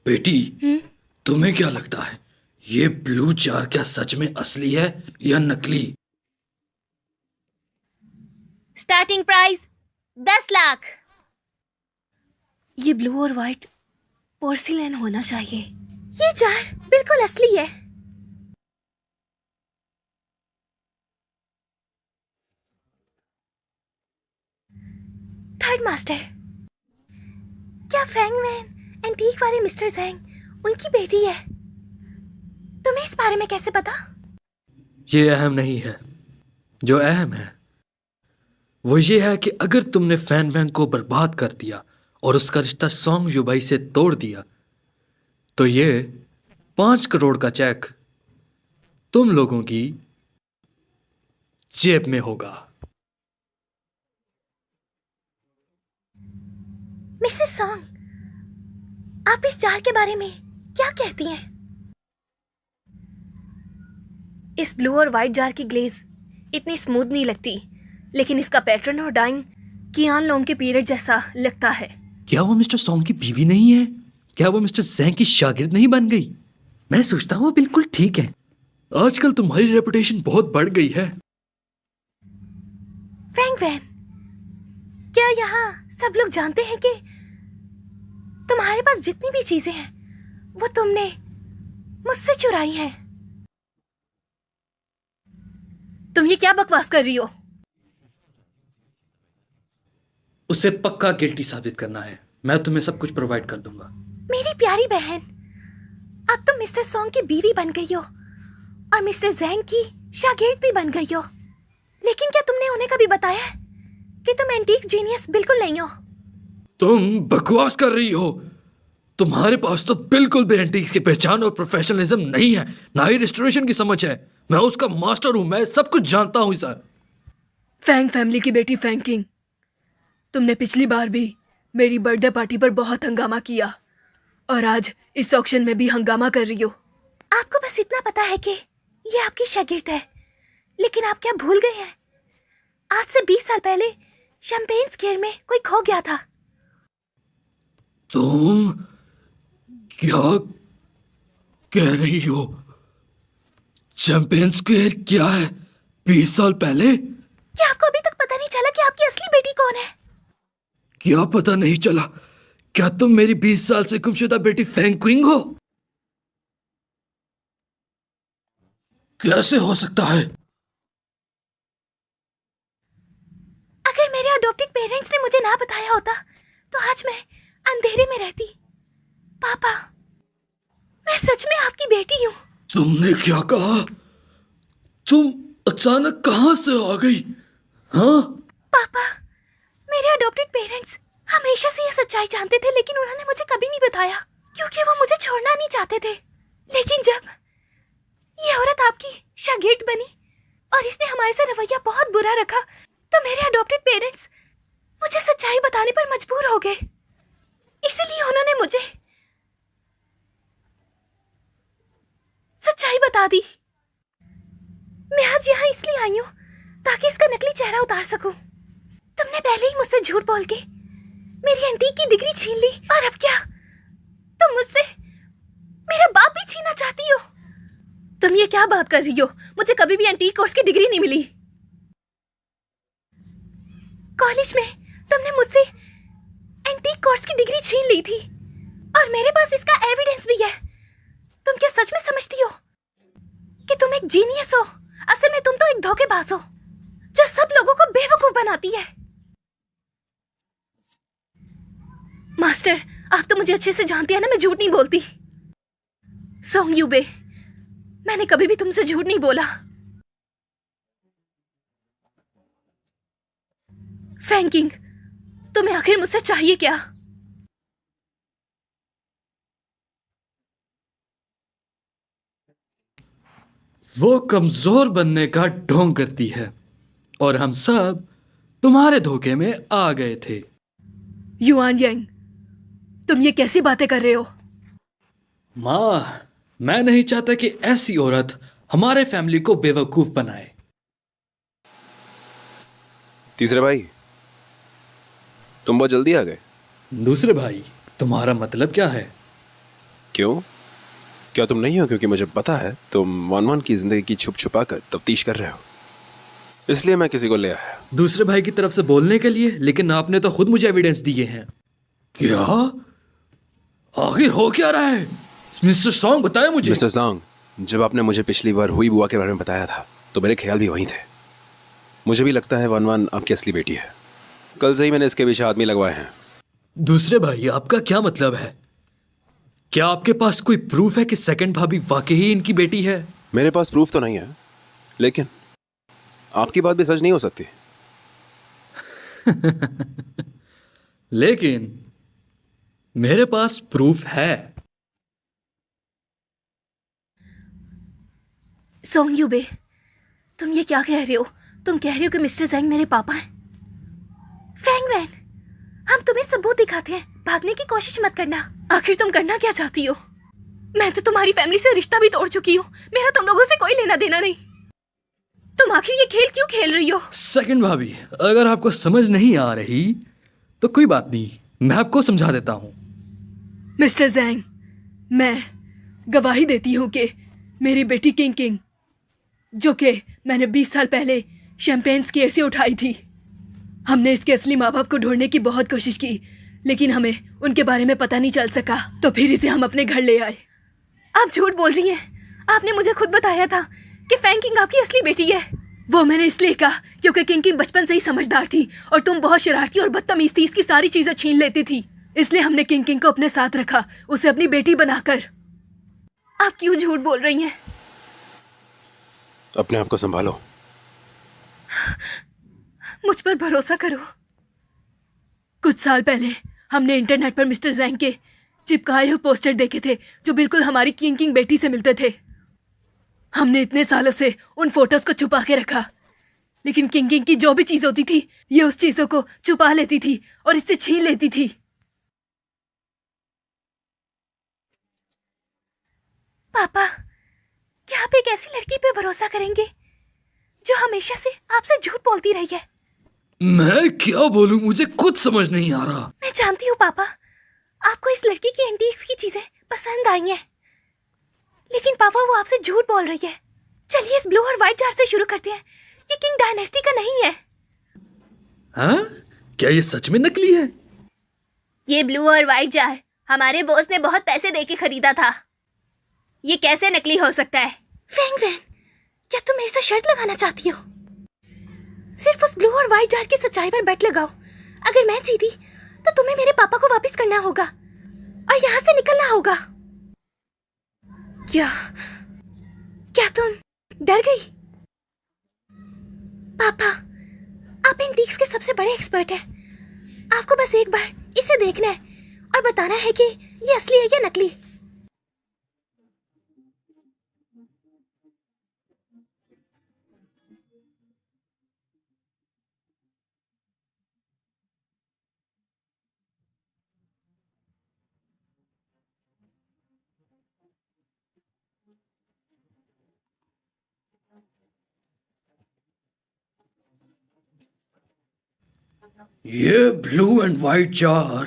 बेटी, तुम्हें क्या लगता है ये ब्लू जार क्या सच में असली है या नकली? Starting price 10 lakh. ये ब्लू और वाइट पोर्सिलेन होना चाहिए। ये जार बिल्कुल असली है। थर्ड मास्टर, क्या फैंग वैन एंटीक वाले मिस्टर ज़ैंग उनकी बेटी है? तुम्हें इस बारे में कैसे पता? ये अहम नहीं है। जो अहम है वो ये है कि अगर तुमने फैन वैन को बर्बाद कर दिया और उसका रिश्ता सॉन्ग युबाई से तोड़ दिया तो ये 5 करोड़ का चेक तुम लोगों की जेब में होगा। मिसेस सॉन्ग, आप इस जार के बारे में क्या कहती हैं? इस ब्लू और वाइट जार की ग्लेज इतनी स्मूथ नहीं लगती, लेकिन इसका पैटर्न और डाइंग कियान लोंग के पीरियड जैसा लगता है। क्या वो मिस्टर सॉन्ग की बीवी नहीं है? क्या वो मिस्टर जैंग की शागिर्द नहीं बन गई? मैं सोचता हूँ वो बिल्कुल ठीक है। आजकल तुम्हारी रेपुटेशन बहुत बढ़ गई है। फैंग वैन, क्या यहाँ सब लोग जानते हैं कि तुम्हारे पास जितनी भी चीजें हैं वो तुमने मुझसे चुराई हैं? तुम ये क्या बकवास कर रही हो? उसे पक्का गिल्टी साबित करना है। मैं तुम्हें सब कुछ प्रोवाइड कर दूंगा। मेरी प्यारी बहन, अब तुम मिस्टर सॉन्ग की बीवी बन गई हो और मिस्टर जैंग की शागिर्द भी बन गई हो। लेकिन क्या तुमने उन्हें कभी बताया है कि तुम एंटीक जीनियस बिल्कुल नहीं हो? तुम बकवास कर रही हो। तुम्हारे पास तो बिल्कुल भी एंटीक्स की पहचान और प्रोफेशनलिज्म नहीं है, ना ही रेस्टोरेशन की समझ है। मैं उसका मास्टर हूं, मैं सब कुछ जानता हूं सर। फैंग फैमिली की बेटी फैंग किंग, तुमने पिछली बार भी मेरी बर्थडे पार्टी पर बहुत हंगामा किया और आज इस ऑक्शन में भी हंगामा कर रही हो। आपको बस इतना पता है कि ये आपकी शागिर्द है, लेकिन आप क्या भूल गए हैं? आज से 20 साल पहले शैंपेन स्क्वायर में कोई खो गया था। तुम क्या कह रही हो? चैंपियन स्क्वायर क्या है? 20 साल पहले? क्या आपको अभी तक पता नहीं चला कि आपकी असली बेटी कौन है? क्या पता नहीं चला? क्या तुम मेरी 20 साल से गुमशुदा बेटी फैंग क्विंग हो? कैसे हो सकता है? अगर मेरे अडॉप्टेड पेरेंट्स ने मुझे ना बताया होता तो आज मैं अंधेरे में रहती। पापा, मैं सच में आपकी बेटी हूँ। तुमने क्या कहा? तुम अचानक कहां से आ गई? हाँ? पापा, मेरे अडॉप्टेड पेरेंट्स हमेशा से ये सच्चाई जानते थे, लेकिन उन्होंने मुझे कभी नहीं बताया क्योंकि वो मुझे छोड़ना नहीं चाहते थे। लेकिन जब ये औरत आपकी शागिर्द बनी और इसने हमारे से रवैया बहुत बुरा रखा, तो मेरे अडॉप्टेड पेरेंट्स मुझे सच्चाई बताने पर मजबूर हो गए। इसीलिए उन्होंने मुझे सच्चाई बता दी। मैं आज यहाँ इसलिए आई हूँ ताकि इसका नकली चेहरा उतार सकूं। तुमने पहले ही मुझसे झूठ बोल के मेरी एंटीक की डिग्री छीन ली और अब क्या तुम मुझसे मेरा बाप भी छीनना चाहती हो? तुम ये क्या बात कर रही हो? मुझे कभी भी एंटीक कोर्स की डिग्री नहीं मिली। कॉलेज में तुमने मुझसे एंटीक कोर्स की डिग्री छीन ली थी और मेरे पास इसका एविडेंस भी है। तुम क्या सच में समझती हो कि तुम एक जीनियस हो? असल में तुम तो एक धोखेबाज हो जो सब लोगों को बेवकूफ बनाती है। मास्टर, आप तो मुझे अच्छे से जानते हैं ना, मैं झूठ नहीं बोलती। सोंग यूबे, मैंने कभी भी तुमसे झूठ नहीं बोला। फैंग किंग, तुम्हें आखिर मुझसे चाहिए क्या? वो कमजोर बनने का ढोंग करती है और हम सब तुम्हारे धोखे में आ गए थे। युआन यांग, तुम ये कैसी बातें कर रहे हो? माँ, मैं नहीं चाहता कि ऐसी औरत हमारे फैमिली को बेवकूफ बनाए। तीसरे भाई, तुम बहुत जल्दी आ गए। दूसरे भाई, तुम्हारा मतलब क्या है? क्यों? क्या तुम नहीं हो? क्योंकि मुझे पता है तुम वन की जिंदगी की छुप छुपा कर तफ्तीश कर रहे हो, इसलिए मैं किसी को ले आया। दूसरे भाई की तरफ से बोलने के लिए? लेकिन आपने तो खुद मुझे एविडेंस दिए हैं। क्या आखिर हो क्या रहा है? मिस्टर सॉन्ग, बताएं मुझे। मिस्टर सॉन्ग, जब आपने मुझे पिछली बार हुई बुआ के बारे में बताया था तो मेरे ख्याल भी वही थे। मुझे भी लगता है वन आपकी असली बेटी है। कल से ही मैंने इसके पीछे आदमी लगवाए हैं। दूसरे भाई, आपका क्या मतलब है? क्या आपके पास कोई प्रूफ है कि सेकंड भाभी वाकई ही इनकी बेटी है? मेरे पास प्रूफ तो नहीं है, लेकिन आपकी बात भी सच नहीं हो सकती। लेकिन मेरे पास प्रूफ है। सोंग यूबे, तुम ये क्या कह रहे हो? तुम कह रहे हो कि मिस्टर जैंग मेरे पापा हैं? फैंग वैन, हम तुम्हें सबूत दिखाते हैं, भागने की कोशिश मत करना। आखिर तुम करना क्या चाहती हो? मैं तो तुम्हारी फैमिली से रिश्ता भी तोड़ चुकी हूँ। मेरा तुम लोगों से कोई लेना देना नहीं। तुम आखिर ये खेल क्यों खेल रही हो? सेकंड भाभी, अगर आपको समझ नहीं आ रही तो कोई बात नहीं, मैं आपको समझा देता हूं। मिस्टर जैंग, मैं गवाही देती हूँ कि मेरी बेटी किंग किंग, जो कि मैंने 20 साल पहले शैंपेन स्क्वायर से उठाई थी, हमने इसके असली माँ बाप को ढूंढने की बहुत कोशिश की, लेकिन हमें उनके बारे में पता नहीं चल सका, तो फिर इसे हम अपने घर ले आए। आप झूठ बोल रही हैं। आपने मुझे खुद बताया था कि फैंग किंग आपकी असली बेटी है। वो मैंने इसलिए कहा क्योंकि किंकिंग बचपन से ही समझदार थी और तुम बहुत शरारती और बदतमीज थी, इसकी सारी चीजें छीन लेती थी। इसलिए हमने किंकिंग को अपने साथ रखा, उसे अपनी बेटी बनाकर। आप क्यों झूठ बोल रही हैं? अपने आप को संभालो। मुझ पर भरोसा करो। कुछ साल पहले हमने इंटरनेट पर मिस्टर जैंग के चिपकाए हुए पोस्टर देखे थे जो बिल्कुल हमारी किंकिंग बेटी से मिलते थे। हमने इतने सालों से उन फोटोज को छुपा के रखा, लेकिन किंकिंग की जो भी चीज होती थी ये उस चीजों को छुपा लेती थी और इससे छीन लेती थी। पापा, क्या आप एक ऐसी लड़की पे भरोसा करेंगे जो हमेशा से आपसे झूठ बोलती रही है? मैं क्या बोलूं, मुझे कुछ समझ नहीं आ रहा। मैं जानती हूँ पापा, आपको इस लड़की की एंटीक्स की चीजें पसंद आई हैं, लेकिन पापा वो आपसे झूठ बोल रही है। चलिए इस ब्लू और व्हाइट जार से शुरू करते हैं। ये किंग डायनेस्टी का नहीं है। हाँ, क्या ये सच में नकली है? ये ब्लू और व्हाइट जार हमारे बॉस ने बहुत पैसे देके खरीदा था। ये कैसे नकली हो सकता है? फेंग वैन, क्या तुम मेरे से शर्त लगाना चाहती हो? सिर्फ उस ब्लू और व्हाइट जार की सच्चाई पर बेट लगाओ। अगर मैं जीती तो तुम्हें मेरे पापा को वापस करना होगा और यहाँ से निकलना होगा। क्या तुम डर गई? पापा, आप एंटीक्स के सबसे बड़े एक्सपर्ट हैं। आपको बस एक बार इसे देखना है और बताना है कि ये असली है या नकली। ये blue and white jar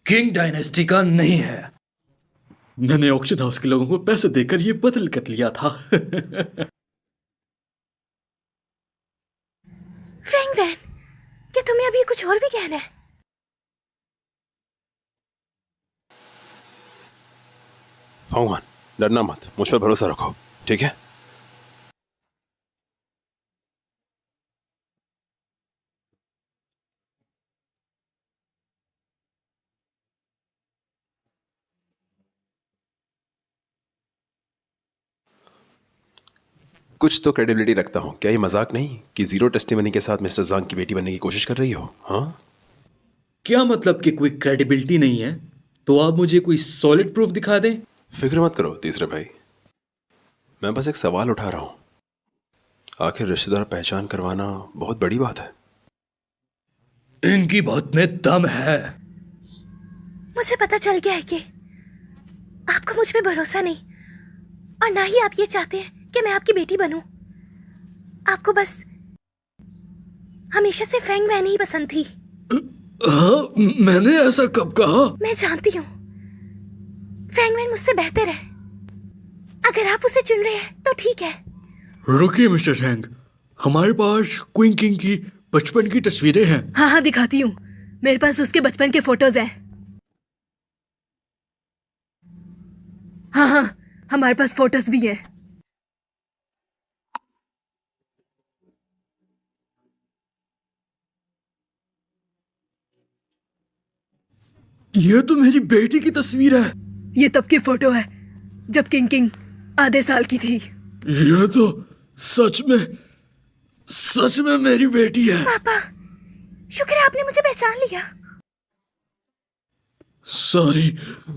king dynasty का नहीं है। मैंने ऑक्शन हाउस के लोगों को पैसे देकर ये बदल कर लिया था। फेंग वैन, क्या तुम्हें अभी कुछ और भी कहना है? फांगवान, डरना मत, मुझ पर भरोसा रखो, ठीक है? कुछ तो क्रेडिबिलिटी रखता हूँ। क्या ये मजाक नहीं कि जीरो टेस्टिमनी के साथ मिस्टर जांग की बेटी बनने की कोशिश कर रही हो? हाँ, क्या मतलब कि कोई क्रेडिबिलिटी नहीं है? तो आप मुझे कोई सॉलिड प्रूफ दिखा दें। फिक्र मत करो तीसरे भाई, मैं बस एक सवाल उठा रहा हूँ। आखिर रिश्तेदार पहचान करवाना बहुत बड़ी बात है। इनकी बात में दम है। मुझे पता चल गया है कि आपको मुझ पे भरोसा नहीं और ना ही आप ये चाहते हैं कि मैं आपकी बेटी बनूं। आपको बस हमेशा से फेंग वैन ही पसंद थी। हाँ, मैंने ऐसा कब कहा? मैं जानती हूँ फेंग वैन मुझसे बेहतर है। अगर आप उसे चुन रहे हैं तो ठीक है। रुकिए मिस्टर हैंग, हमारे पास क्वीन किंग की बचपन की तस्वीरें हैं। हाँ हाँ, दिखाती हूँ। मेरे पास उसके बचपन के फोटोज हैं। हाँ हाँ, हमारे पास फोटोज भी हैं। ये तो मेरी बेटी की तस्वीर है। ये तब की फोटो है जब किंग आधे साल की थी। ये तो सच में मेरी बेटी है। पापा, शुक्र है आपने मुझे पहचान लिया। सॉरी,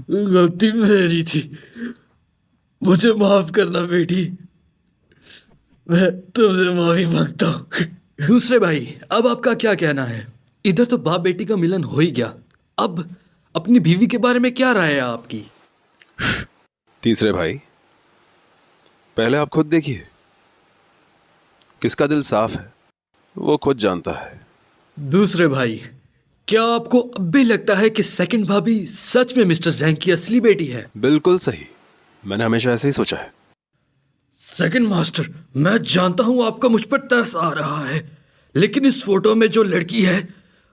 गलती मेरी थी, मुझे माफ करना बेटी। मैं तुमसे माफी मांगता हूँ। दूसरे भाई, अब आपका क्या कहना है? इधर तो बाप बेटी का मिलन हो ही गया, अब अपनी बीवी के बारे में क्या राय है आपकी? तीसरे भाई, पहले आप खुद देखिए, किसका दिल साफ है वो खुद जानता है। दूसरे भाई, क्या आपको अब भी लगता है कि सेकंड भाभी सच में मिस्टर जैंग की असली बेटी है? बिल्कुल सही, मैंने हमेशा ऐसे ही सोचा है। सेकंड मास्टर, मैं जानता हूं आपका मुझ पर तरस आ रहा है, लेकिन इस फोटो में जो लड़की है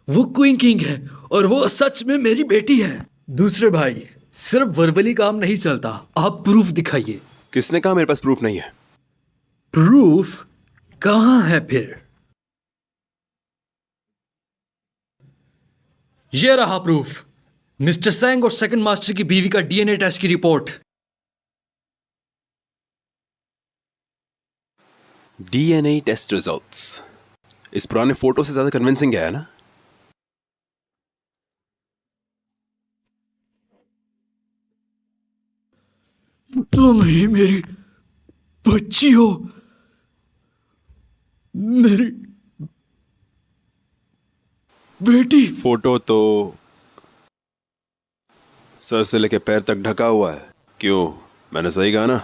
वो क्वीन किंग है और वो सच में मेरी बेटी है। दूसरे भाई, सिर्फ वर्बली काम नहीं चलता, आप प्रूफ दिखाइए। किसने कहा मेरे पास प्रूफ नहीं है? प्रूफ? कहाँ है फिर? ये रहा प्रूफ, मिस्टर सेंग और सेकंड मास्टर की बीवी का डीएनए टेस्ट की रिपोर्ट। डीएनए टेस्ट रिजल्ट्स इस पुराने फोटो से ज्यादा कन्विंसिंग है ना? तुम ही मेरी बच्ची हो, मेरी बेटी। फोटो तो सर से लेके पैर तक ढका हुआ है। क्यों, मैंने सही कहा ना?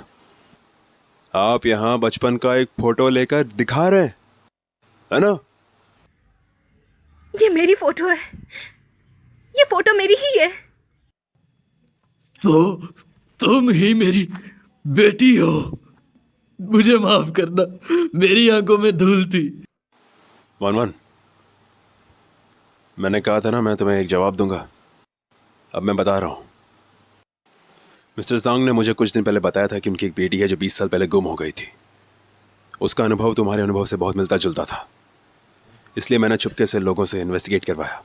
आप यहां बचपन का एक फोटो लेकर दिखा रहे हैं, है ना? ये मेरी फोटो है, ये फोटो मेरी ही है। तो तुम ही मेरी बेटी हो। मुझे माफ करना, मेरी आंखों में धूल थी। वन मैंने कहा था ना, मैं तुम्हें एक जवाब दूंगा। अब मैं बता रहा हूं। मिस्टर ज़ांग ने मुझे कुछ दिन पहले बताया था कि उनकी एक बेटी है जो 20 साल पहले गुम हो गई थी। उसका अनुभव तुम्हारे अनुभव से बहुत मिलता जुलता था, इसलिए मैंने चुपके से लोगों से इन्वेस्टिगेट करवाया।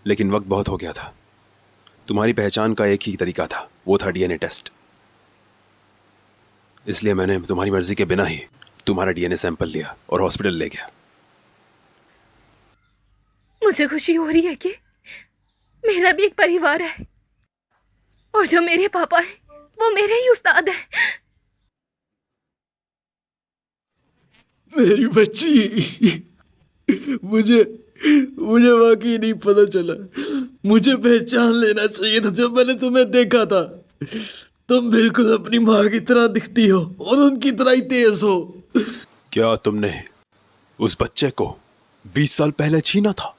लेकिन वक्त बहुत हो गया था। तुम्हारी पहचान का एक ही तरीका था, वो था डीएनए टेस्ट। इसलिए मैंने तुम्हारी मर्जी के बिना ही तुम्हारा डीएनए सैंपल लिया और हॉस्पिटल ले गया। मुझे खुशी हो रही है कि मेरा भी एक परिवार है, और जो मेरे पापा हैं वो मेरे ही उस्ताद हैं। मेरी बच्ची, मुझे वाकई नहीं पता चला। मुझे पहचान लेना चाहिए था जब मैंने तुम्हें देखा था। तुम बिल्कुल अपनी माँ की तरह दिखती हो और उनकी तरह ही तेज हो। क्या तुमने उस बच्चे को 20 साल पहले छीना था?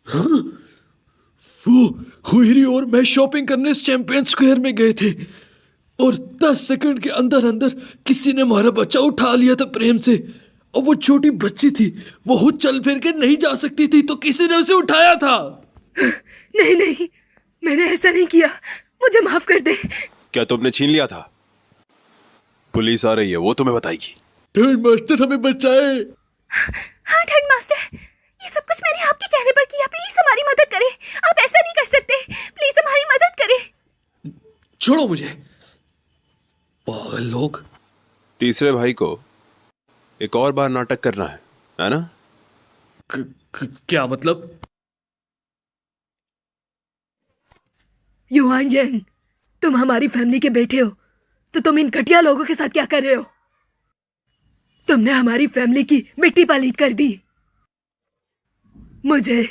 वो हुईरी और मैं शॉपिंग करने चैंपियन स्क्वायर में गए थे, और 10 सेकंड के अंदर अंदर किसी ने हमारा बच्चा उठा लिया था प्रेम से। और वो छोटी बच्ची थी, वो खुद चल फिर के नहीं जा सकती थी, तो किसी ने उसे उठाया था। नहीं नहीं, मैंने ऐसा नहीं किया, मुझे माफ कर दे। क्या तुमने छीन लिया था? पुलिस आ रही है, वो तुम्हें बताएगी। थर्ड मास्टर हमें बचाए। हाँ हेड मास्टर, ये सब कुछ मैंने आपके कहने पर किया। प्लीज हमारी मदद करें, आप ऐसा नहीं कर सकते। प्लीज हमारी मदद करें। छोड़ो मुझे, पागल लोग। तीसरे भाई को एक और बार नाटक करना है ना? क्या मतलब? युआन यांग, तुम हमारी फैमिली के बेटे हो, तो तुम इन घटिया लोगों के साथ क्या कर रहे हो? तुमने हमारी फैमिली की मिट्टी पालीत कर दी। मुझे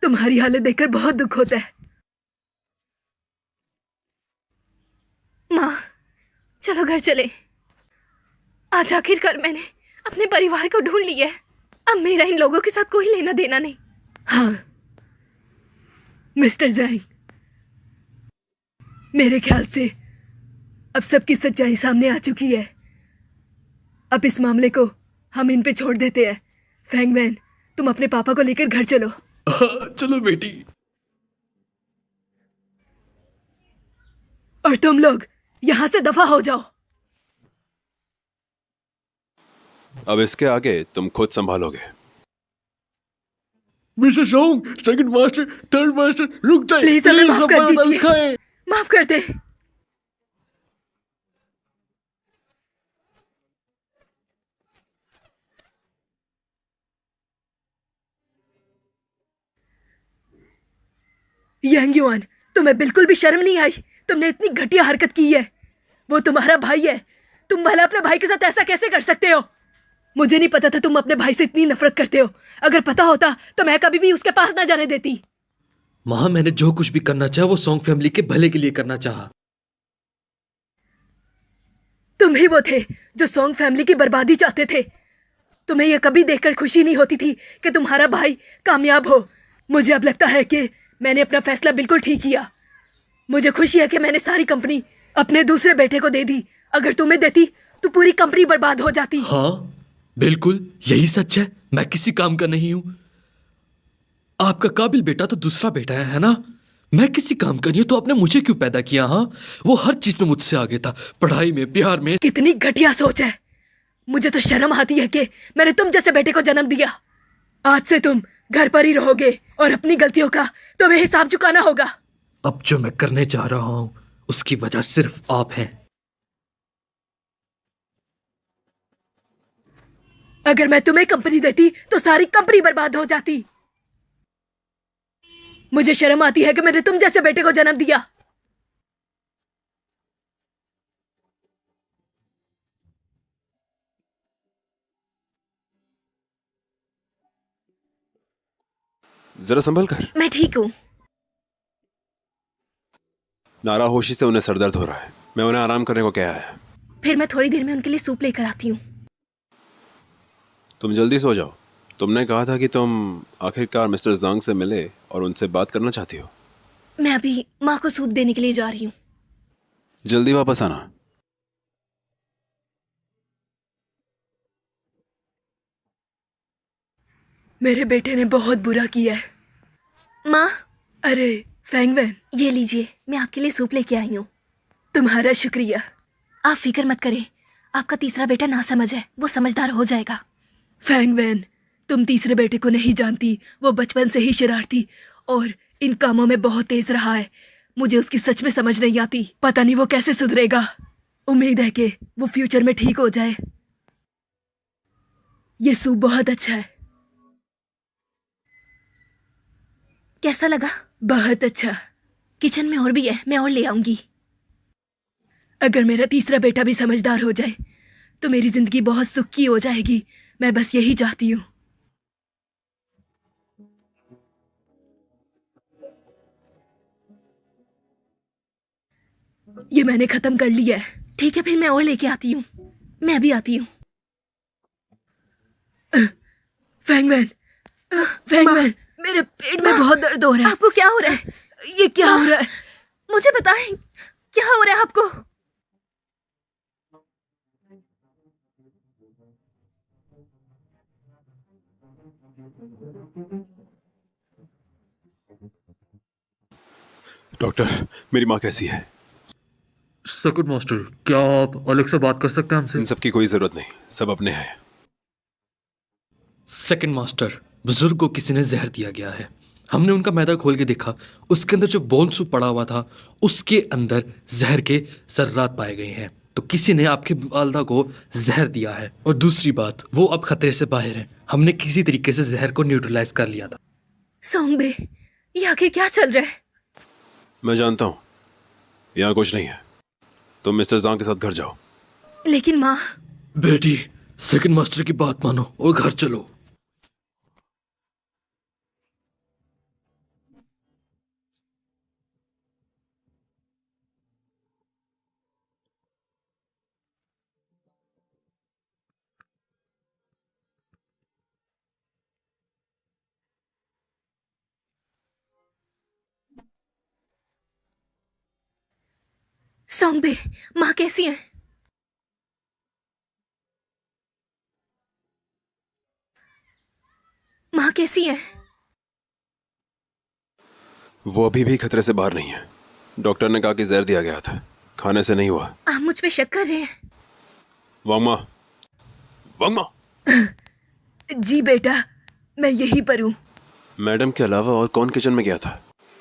तुम्हारी हालत देखकर बहुत दुख होता है। माँ, चलो घर चले। आज आखिरकार मैंने अपने परिवार को ढूंढ लिया है। अब मेरा इन लोगों के साथ कोई लेना देना नहीं। हाँ मिस्टर ज़ैंग, मेरे ख्याल से अब सबकी सच्चाई सामने आ चुकी है। अब इस मामले को हम इन पे छोड़ देते हैं। फैंग वैन, तुम अपने पापा को लेकर घर चलो। चलो बेटी। और तुम लोग यहां से दफा हो जाओ। अब इसके आगे तुम खुद संभालोगे। Mister Song, second master, third master, रुक जाइए। प्लीज हमें माफ कर हमारा दीजिए। खाएं। माफ कर दे। यांग युआन, तुम्हें बिल्कुल भी शर्म नहीं आई? तुमने इतनी घटिया हरकत की है। वो तुम्हारा भाई है, तुम भला अपने भाई के साथ ऐसा कैसे कर सकते हो? मुझे नहीं पता था तुम अपने भाई से इतनी नफरत करते हो। अगर पता होता तो मैं कभी भी उसके पास ना जाने देती। माँ, मैंने जो कुछ भी करना चाहा वो सॉन्ग फैमिली के भले के लिए करना चाहा। तुम ही वो थे जो सॉन्ग फैमिली की बर्बादी चाहते थे। तुम्हें यह कभी देखकर खुशी नहीं होती थी कि तुम्हारा भाई कामयाब हो। मुझे अब लगता है कि मैंने अपना फैसला बिल्कुल ठीक किया। मुझे खुशी है कि मैंने सारी कंपनी अपने दूसरे बेटे को दे दी। अगर तुम्हें देती तो पूरी कंपनी बर्बाद हो जाती। हाँ बिल्कुल, यही सच है। मैं किसी काम का नहीं हूं। आपका काबिल बेटा तो दूसरा बेटा है ना? मैं किसी काम का नहीं हूं, तो आपने मुझे क्यों पैदा किया? हाँ, वो हर चीज में मुझसे आगे था, पढ़ाई में, प्यार में। कितनी घटिया सोच है। मुझे तो शर्म आती है कि मैंने तुम जैसे बेटे को जन्म दिया। आज से तुम घर पर ही रहोगे और अपनी गलतियों का तुम्हें हिसाब चुकाना होगा। अब जो मैं करने जा रहा हूँ उसकी वजह सिर्फ आप हैं। अगर मैं तुम्हें कंपनी देती तो सारी कंपनी बर्बाद हो जाती। मुझे शर्म आती है कि मैंने तुम जैसे बेटे को जन्म दिया। जरा संभल कर। मैं ठीक हूँ। नारा होशी से उन्हें सरदर्द हो रहा है। मैं उन्हें आराम करने को कहा है। फिर मैं थोड़ी देर में उनके लिए सूप लेकर आती हूँ। तुम जल्दी सो जाओ। तुमने कहा था कि तुम आखिरकार मिस्टर जांग से मिले और उनसे बात करना चाहती हो। मैं अभी माँ को सूप देने के लिए जा रही हूँ। जल्दी वापस आना। मेरे बेटे ने बहुत बुरा किया है। माँ, अरे फैंगवेन, ये लीजिए, मैं आपके लिए सूप लेके आई हूँ। तुम्हारा शुक्रिया। आप फिक्र मत करें, आपका तीसरा बेटा नासमझ है, वो समझदार हो जाएगा। फैंगवेन, तुम तीसरे बेटे को नहीं जानती। वो बचपन से ही शरारती और इन कामों में बहुत तेज रहा है। मुझे उसकी सच में समझ नहीं आती। पता नहीं वो कैसे सुधरेगा। उम्मीद है कि वो फ्यूचर में ठीक हो जाए। ये सूप बहुत अच्छा है। कैसा लगा? बहुत अच्छा। किचन में और भी है, मैं और ले आऊंगी। अगर मेरा तीसरा बेटा भी समझदार हो जाए तो मेरी जिंदगी बहुत सुख की हो जाएगी। मैं बस यही चाहती हूँ। ये मैंने खत्म कर लिया है। ठीक है, फिर मैं और लेके आती हूँ। मैं अभी आती हूँ। फैंगमैन, फैंगमैन, मेरे पेट में बहुत दर्द हो रहा है। आपको क्या हो रहा है? ये क्या हो रहा है? मुझे बताएं, क्या हो रहा है आपको? डॉक्टर, मेरी माँ कैसी है? सेकंड मास्टर, क्या आप अलग से बात कर सकते हैं हमसे? इन सब की कोई जरूरत नहीं, सब अपने हैं। सेकंड मास्टर, बुजुर्ग को किसी ने जहर दिया गया है। हमने उनका मैदा खोल के देखा, उसके अंदर जो बोन सूप पड़ा हुआ था उसके अंदर जहर के जर्रात पाए गए हैं। तो किसी ने आपके वालदा को जहर दिया है। और दूसरी बात, वो अब खतरे से बाहर हैं। हमने किसी तरीके से जहर को न्यूट्रलाइज कर लिया था। सोंगबे, ये आखिर क्या चल रहा है? मैं जानता हूँ, यहाँ कुछ नहीं है। तुम मिस्टर जांग के साथ घर जाओ। लेकिन माँ। बेटी, सेकंड मास्टर की बात मानो और घर चलो। सोंगबे, माँ कैसी है? माँ कैसी है? वो अभी भी खतरे से बाहर नहीं है। डॉक्टर ने कहा कि जहर दिया गया था, खाने से नहीं हुआ। आप मुझ पे शक कर रहे हैं? वांगमा, वांगमा। जी बेटा, मैं यहीं पर हूँ। मैडम के अलावा और कौन किचन में गया था?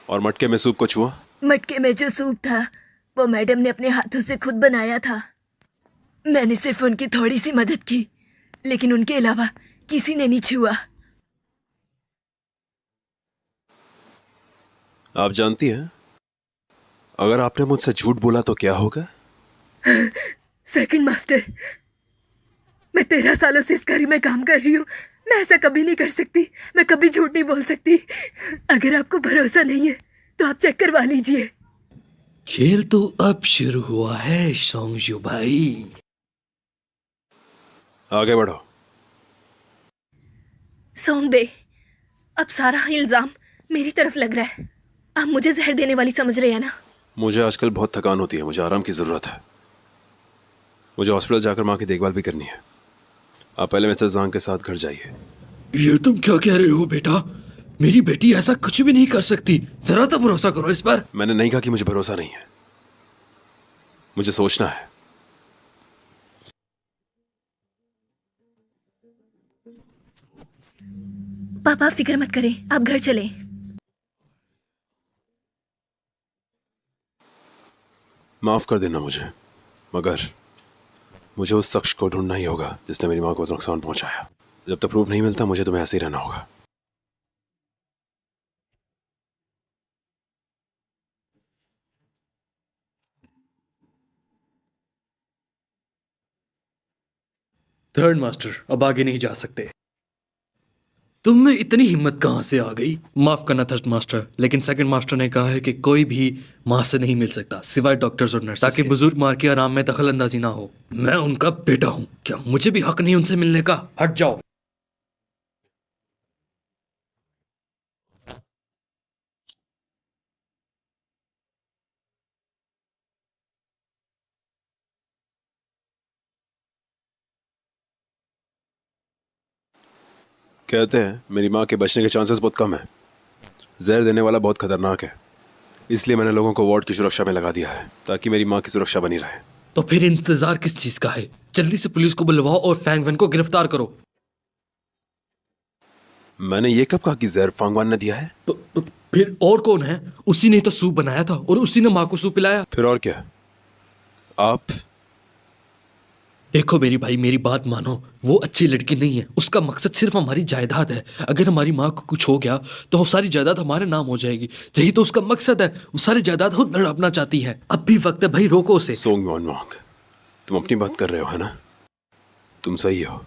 और मटके में सूप को छुआ? मटके में जो सूप था वो मैडम ने अपने हाथों से खुद बनाया था। मैंने सिर्फ उनकी थोड़ी सी मदद की, लेकिन उनके अलावा किसी ने नहीं छुआ। आप जानती हैं, अगर आपने मुझसे झूठ बोला तो क्या होगा? सेकंड मास्टर, मैं 13 सालों से इस घड़ी में काम कर रही हूँ। मैं ऐसा कभी नहीं कर सकती। मैं कभी झूठ नहीं बोल सकती। अगर आपको भरोसा नहीं है तो आप चेक करवा लीजिए। खेल तो अब शुरू हुआ है सोंगजू भाई। आगे बढ़ो। सोंगबे, अब सारा इल्जाम मेरी तरफ लग रहा है। आप मुझे जहर देने वाली समझ रहे हैं ना? मुझे आजकल बहुत थकान होती है, मुझे आराम की ज़रूरत है। मुझे हॉस्पिटल जाकर माँ की देखभाल भी करनी है। आप पहले मिस्टर जांग के साथ घर जाइए। ये तुम क्या कह रहे हो बेटा? मेरी बेटी ऐसा कुछ भी नहीं कर सकती। जरा तो भरोसा करो इस पर। मैंने नहीं कहा कि मुझे भरोसा नहीं है, मुझे सोचना है। पापा फिक्र मत करें, आप घर चलें। माफ कर देना मुझे, मगर मुझे उस शख्स को ढूंढना ही होगा जिसने मेरी माँ को नुकसान पहुंचाया। जब तक प्रूफ नहीं मिलता मुझे तुम्हें ऐसे ही रहना होगा। थर्ड मास्टर, अब आगे नहीं जा सकते। तुम में इतनी हिम्मत कहाँ से आ गई? माफ करना थर्ड मास्टर, लेकिन सेकंड मास्टर ने कहा है कि कोई भी माँ से नहीं मिल सकता सिवाय डॉक्टर्स और नर्स, ताकि बुजुर्ग माँ के आराम में दखल अंदाजी ना हो। मैं उनका बेटा हूँ, क्या मुझे भी हक नहीं उनसे मिलने का? हट जाओ। कहते हैं मेरी माँ के बचने के चांसेस बहुत कम है। जहर देने वाला बहुत खतरनाक है, इसलिए मैंने लोगों को वार्ड की सुरक्षा में लगा दिया है ताकि मेरी माँ की सुरक्षा बनी रहे। तो फिर इंतजार किस चीज का है? जल्दी से पुलिस को बुलवाओ और फैंग वैन को गिरफ्तार करो। मैंने ये कब कहा कि जहर फांगवान ने दिया है? फिर और कौन है? उसी ने तो सूप बनाया था और उसी ने माँ को सूप पिलाया। फिर और क्या? आप देखो मेरी भाई, मेरी बात मानो, वो अच्छी लड़की नहीं है। उसका मकसद सिर्फ हमारी जायदाद है। अगर हमारी माँ को कुछ हो गया तो वो सारी जायदाद हमारे नाम हो जाएगी। यही तो उसका मकसद है। वो सारी जायदाद खुद हड़पना चाहती है। अब भी वक्त है भाई, रोको उसे। सोंग वन वांग, तुम अपनी बात कर रहे हो है ना? तुम सही हो,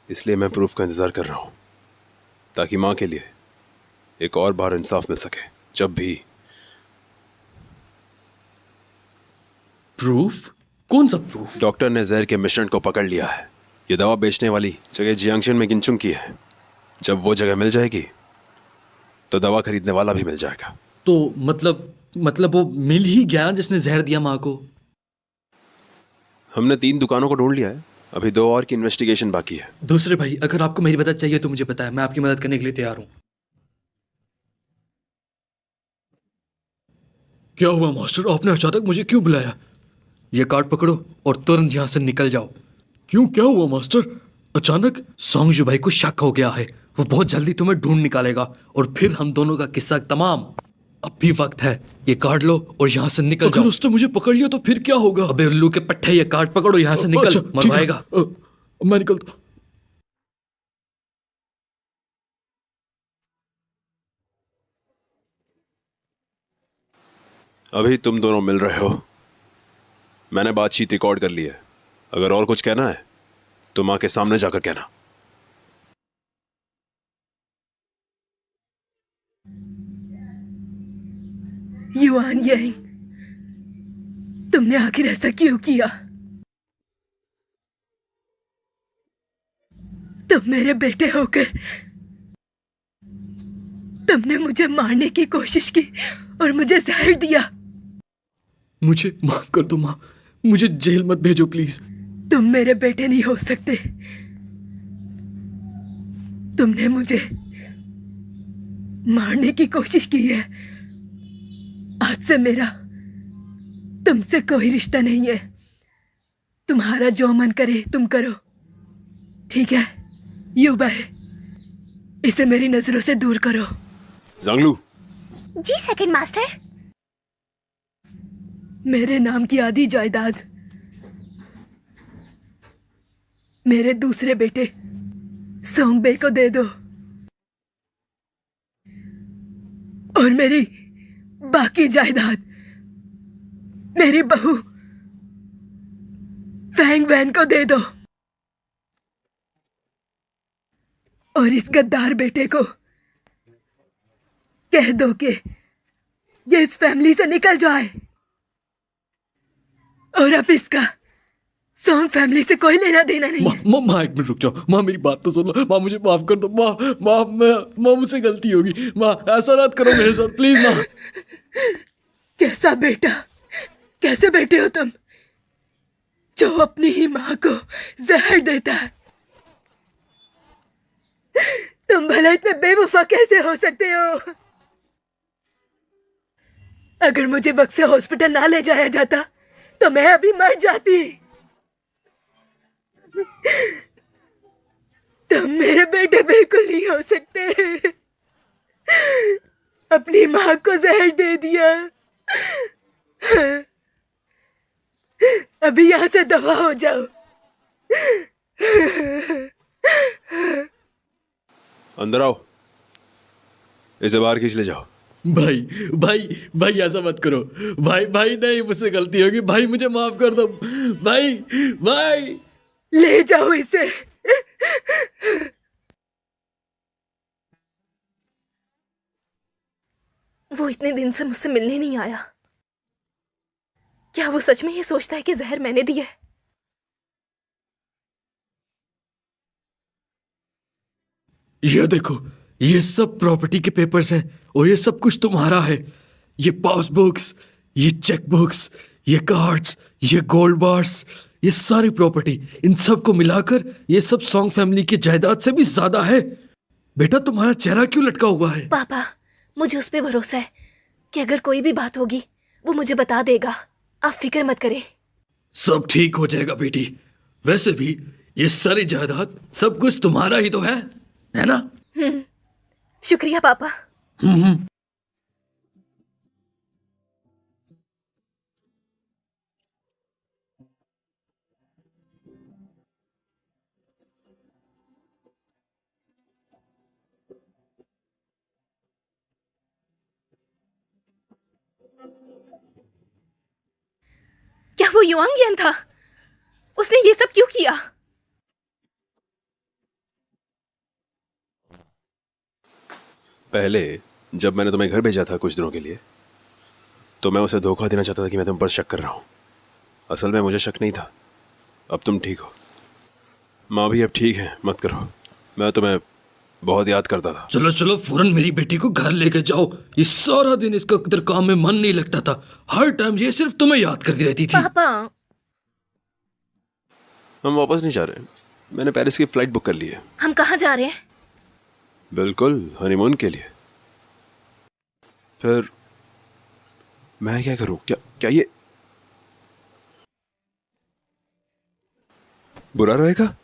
इसलिए मैं प्रूफ का इंतजार कर रहा हूं ताकि माँ के लिए एक और बार इंसाफ मिल सके। जब भी प्रूफ? कौन सा प्रूफ? डॉक्टर ने जहर के मिश्रण को पकड़ लिया है। ये दवा बेचने वाली जगह जियांगशन में गिनचुंग की है। जब वो जगह मिल जाएगी तो दवा खरीदने वाला भी मिल जाएगा। तो मतलब वो मिल ही गया जिसने जहर दिया माँ को? हमने 3 दुकानों को ढूंढ लिया है, अभी 2 और की इन्वेस्टिगेशन बाकी है। दूसरे भाई, अगर आपको मेरी मदद चाहिए तो मुझे पता है, मैं आपकी मदद करने के लिए तैयार हूं। क्या हुआ मास्टर, आपने अचानक मुझे क्यों बुलाया? ये कार्ड पकड़ो और तुरंत यहाँ से निकल जाओ। क्यों, क्या हुआ मास्टर? अचानक सोंगजू भाई को शक हो गया है। वो बहुत जल्दी तुम्हें ढूंढ निकालेगा और फिर हम दोनों का किस्सा तमाम। अब भी वक्त है, ये कार्ड लो और यहाँ से निकल जाओ। अगर उसने मुझे पकड़ लिया तो फिर क्या होगा? अबे उल्लू के पट्टे, ये कार्ड पकड़ो, यहाँ से निकल। मरवाएगा। मैं निकलता। अभी तुम दोनों मिल रहे हो, मैंने बातचीत रिकॉर्ड कर ली है। अगर और कुछ कहना है तो माँ के सामने जाकर कहना। युआन यांग, तुमने आखिर ऐसा क्यों किया? तुम मेरे बेटे होकर तुमने मुझे मारने की कोशिश की और मुझे जहर दिया। मुझे माफ कर दो माँ, मुझे जेल मत भेजो प्लीज। तुम मेरे बेटे नहीं हो सकते। तुमने मुझे मारने की कोशिश की है। आज से मेरा तुमसे कोई रिश्ता नहीं है। तुम्हारा जो मन करे तुम करो, ठीक है? युबाई, इसे मेरी नजरों से दूर करो। जांगलू। जी सेकंड मास्टर। मेरे नाम की आधी जायदाद मेरे दूसरे बेटे सोंगबे को दे दो और मेरी बाकी जायदाद मेरी बहू फैंग वैन को दे दो और इस गद्दार बेटे को कह दो कि ये इस फैमिली से निकल जाए और अब इसका सोंग फैमिली से कोई लेना देना नहीं है। माँ एक मिनट रुक जाओ। माँ मेरी बात तो सुन लो। माँ मुझे माफ कर दो। माँ मुझसे गलती होगी। माँ ऐसा मत करो मेरे साथ प्लीज माँ। कैसा बेटा, कैसे बेटे हो तुम जो अपनी ही माँ को जहर देता है? तुम भला इतने बेवफा कैसे हो सकते हो? अगर मुझे वक्त से हॉस्पिटल ना ले जाया जाता तो मैं अभी मर जाती। तुम मेरे बेटे बिल्कुल नहीं हो सकते। अपनी माँ को जहर दे दिया। अभी यहाँ से दफा हो जाओ। अंदर आओ, इसे बाहर खींच ले जाओ। भाई भाई भाई ऐसा मत करो। भाई भाई नहीं, मुझसे गलती होगी भाई, मुझे माफ कर दो भाई। भाई ले जाओ इसे। वो इतने दिन से मुझसे मिलने नहीं आया। क्या वो सच में ये सोचता है कि जहर मैंने दिया है? ये देखो, ये सब प्रॉपर्टी के पेपर्स हैं और ये सब कुछ तुम्हारा है। ये पासबुक्स, ये चेक बुक्स, ये कार्ड्स, ये गोल्ड बार्स, ये सारी प्रॉपर्टी, इन सब को मिलाकर ये सब सॉन्ग फैमिली की जायदाद से भी ज्यादा है। बेटा तुम्हारा चेहरा क्यों लटका हुआ है? पापा, मुझे उस पे भरोसा है कि अगर कोई भी बात होगी वो मुझे बता देगा। आप फिक्र मत करें। सब ठीक हो जाएगा बेटी। वैसे भी ये सारी जायदाद सब कुछ तुम्हारा ही तो है ना? शुक्रिया पापा। क्या वो युआंग था? उसने ये सब क्यों किया? पहले जब मैंने तुम्हें घर भेजा था कुछ दिनों के लिए, तो मैं उसे धोखा देना चाहता था कि मैं तुम पर शक कर रहा हूँ। असल में मुझे शक नहीं था। अब तुम ठीक हो, माँ भी अब ठीक है, मत करो। मैं तुम्हें बहुत याद करता था। चलो चलो फौरन मेरी बेटी को घर लेके जाओ। ये सारा दिन इसका इधर काम में मन नहीं लगता था। हर टाइम ये सिर्फ तुम्हें याद करती रहती थी। पापा, हम वापस नहीं जा रहे। मैंने पेरिस की फ्लाइट बुक कर ली है। हम कहाँ जा रहे हैं? बिल्कुल, हनीमून के लिए। फिर मैं क्या करूं? क्या क्या ये बुरा रहेगा?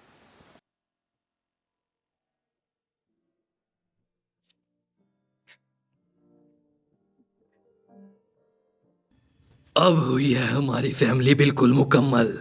अब हुई है हमारी फैमिली बिल्कुल मुकम्मल।